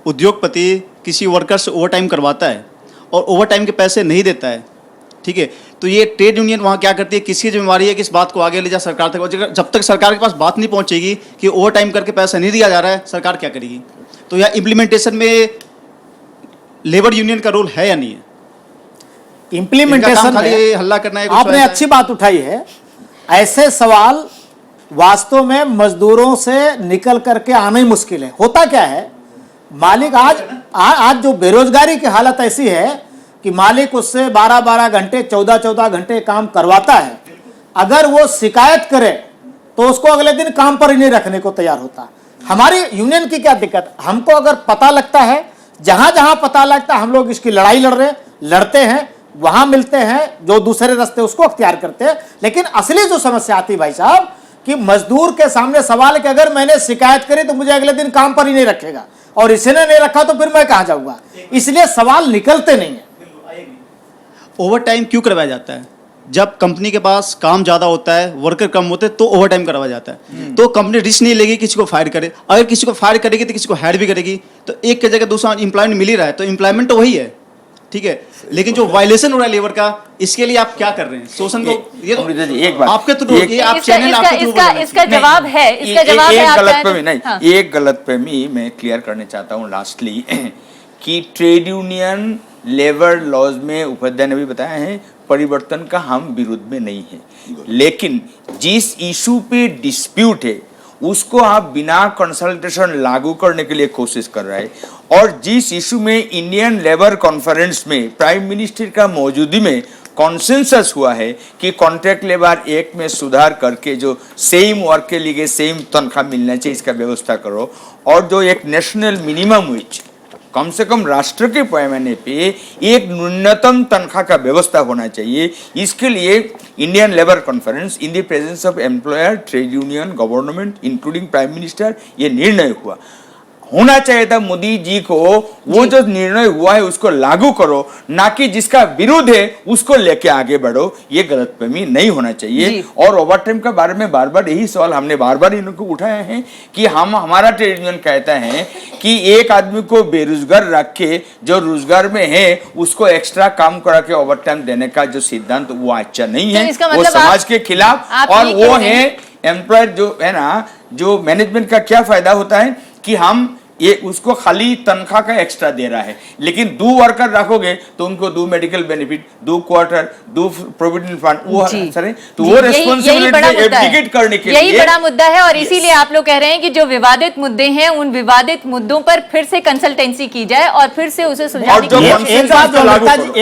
उद्योगपति किसी वर्कर से ओवर टाइम करवाता है और ओवर टाइम के पैसे नहीं देता है, ठीक है, तो ये ट्रेड यूनियन वहाँ क्या करती है, किसकी जिम्मेवारी है कि इस बात को आगे ले जा सरकार तक? जब तक सरकार के पास बात नहीं पहुँचेगी कि ओवर टाइम करके पैसा नहीं दिया जा रहा है, सरकार क्या करेगी? तो यह इम्प्लीमेंटेशन में लेबर यूनियन का रोल है या नहीं है? इम्प्लीमेंटेशन खाली हल्ला करना है? आपने अच्छी बात उठाई है। ऐसे सवाल वास्तव में मजदूरों से निकल करके आना ही मुश्किल है। होता क्या है मालिक आज जो बेरोजगारी की हालत ऐसी है कि मालिक उससे 12-12 घंटे 14-14 घंटे काम करवाता है। अगर वो शिकायत करे तो उसको अगले दिन काम पर ही नहीं रखने को तैयार होता। हमारी यूनियन की क्या दिक्कत, हमको अगर पता लगता है, जहां जहां पता लगता है हम लोग इसकी लड़ाई लड़ते हैं, वहां मिलते हैं, जो दूसरे रास्ते उसको अख्तियार करते हैं। लेकिन असली जो समस्या आती है भाई साहब कि मजदूर के सामने सवाल है कि अगर मैंने शिकायत करी तो मुझे अगले दिन काम पर ही नहीं रखेगा, और इसने नहीं रखा तो फिर मैं कहां जाऊंगा। इसलिए सवाल निकलते नहीं है। ओवर टाइम क्यों करवाया जाता है? जब कंपनी के पास काम ज़्यादा होता है, वर्कर कम होते हैं, तो ओवर टाइम करवाया जाता है। तो कंपनी रिस्क नहीं लेगी किसी को फायर करे। अगर किसी को फायर करेगी तो किसी को हायर भी करेगी, तो एक की जगह दूसरा एम्प्लॉयमेंट मिल ही रहा है, तो एम्प्लॉयमेंट तो वही है, ठीक है। लेकिन जो वायलेशन हो रहा है लेबर का, इसके लिए आप क्या कर रहे हैं? शोषण को ये एक बात आपके थ्रू, ये आप चैनल आपके थ्रू इसका जवाब है, इसका जवाब है। आप गलतफहमी नहीं, हाँ। एक गलतफहमी मैं क्लियर करना चाहता हूँ लास्टली कि ट्रेड यूनियन लेबर लॉज में उपाध्याय ने भी बताया है परिवर्तन का हम विरोध में नहीं है, लेकिन जिस इशू पे डिस्प्यूट है उसको आप बिना कंसल्टेशन लागू करने के लिए कोशिश कर रहे हैं। और जिस इशू में इंडियन लेबर कॉन्फ्रेंस में प्राइम मिनिस्टर का मौजूदगी में कॉन्सेंसस हुआ है कि कॉन्ट्रैक्ट लेबर एक्ट में सुधार करके जो सेम वर्क के लिए सेम तनख्वाह मिलना चाहिए इसका व्यवस्था करो, और जो एक नेशनल मिनिमम वेज कम से कम राष्ट्र के पैमाने पे एक न्यूनतम तनख्वाह का व्यवस्था होना चाहिए। इसके लिए Indian labour conference in the presence of employer, trade union, government including prime minister ये निर्णय हुआ। होना चाहिए था मोदी जी को वो जो निर्णय हुआ है उसको लागू करो, ना कि जिसका विरोध है उसको लेके आगे बढ़ो। ये गलतफहमी नहीं होना चाहिए। और ओवर टाइम के बारे में बार बार यही सवाल हमने बार बार इनको उठाया है कि हमारा ट्रेड यूनियन कहता है कि एक आदमी को बेरोजगार रख के जो रोजगार में है उसको एक्स्ट्रा काम करा के ओवर टाइम देने का जो सिद्धांत वो अच्छा नहीं है, वो समाज के खिलाफ। और वो है एम्प्लॉयर जो है ना, जो मैनेजमेंट का क्या फायदा होता है कि हम ये उसको खाली तनख्वाह का एक्स्ट्रा दे रहा है, लेकिन 2 वर्कर रखोगे तो उनको 2 medical benefit, 2 quarter, 2 provident fund, वो सर तो वो रिस्पांसिबिलिटी एब्डिकेट करने के लिए यही बड़ा मुद्दा है। और इसीलिए आप लोग कह रहे हैं कि जो विवादित मुद्दे हैं उन विवादित मुद्दों पर फिर से कंसल्टेंसी की जाए और फिर से उसे सुलझाने की।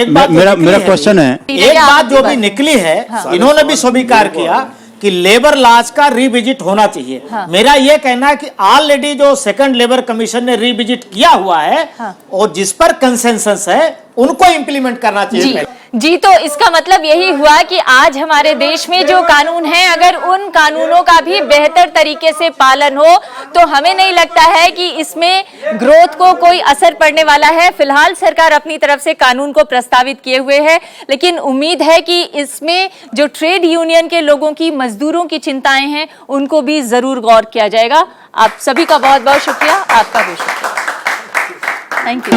मेरा क्वेश्चन है, एक बात जो भी निकली है, इन्होंने भी स्वीकार किया कि लेबर लॉज का रिविजिट होना चाहिए। मेरा यह कहना है कि ऑलरेडी जो सेकंड लेबर कमीशन ने रिविजिट किया हुआ है और जिस पर कंसेंसस है उनको इंप्लीमेंट करना चाहिए। जी, तो इसका मतलब यही हुआ कि आज हमारे देश में जो कानून है, अगर उन कानूनों का भी बेहतर तरीके से पालन हो तो हमें नहीं लगता है कि इसमें ग्रोथ को कोई असर पड़ने वाला है। फिलहाल सरकार अपनी तरफ से कानून को प्रस्तावित किए हुए है, लेकिन उम्मीद है कि इसमें जो ट्रेड यूनियन के लोगों की, मजदूरों की चिंताएं हैं उनको भी जरूर गौर किया जाएगा। आप सभी का बहुत बहुत शुक्रिया, आपका भी शुक्रिया, थैंक यू।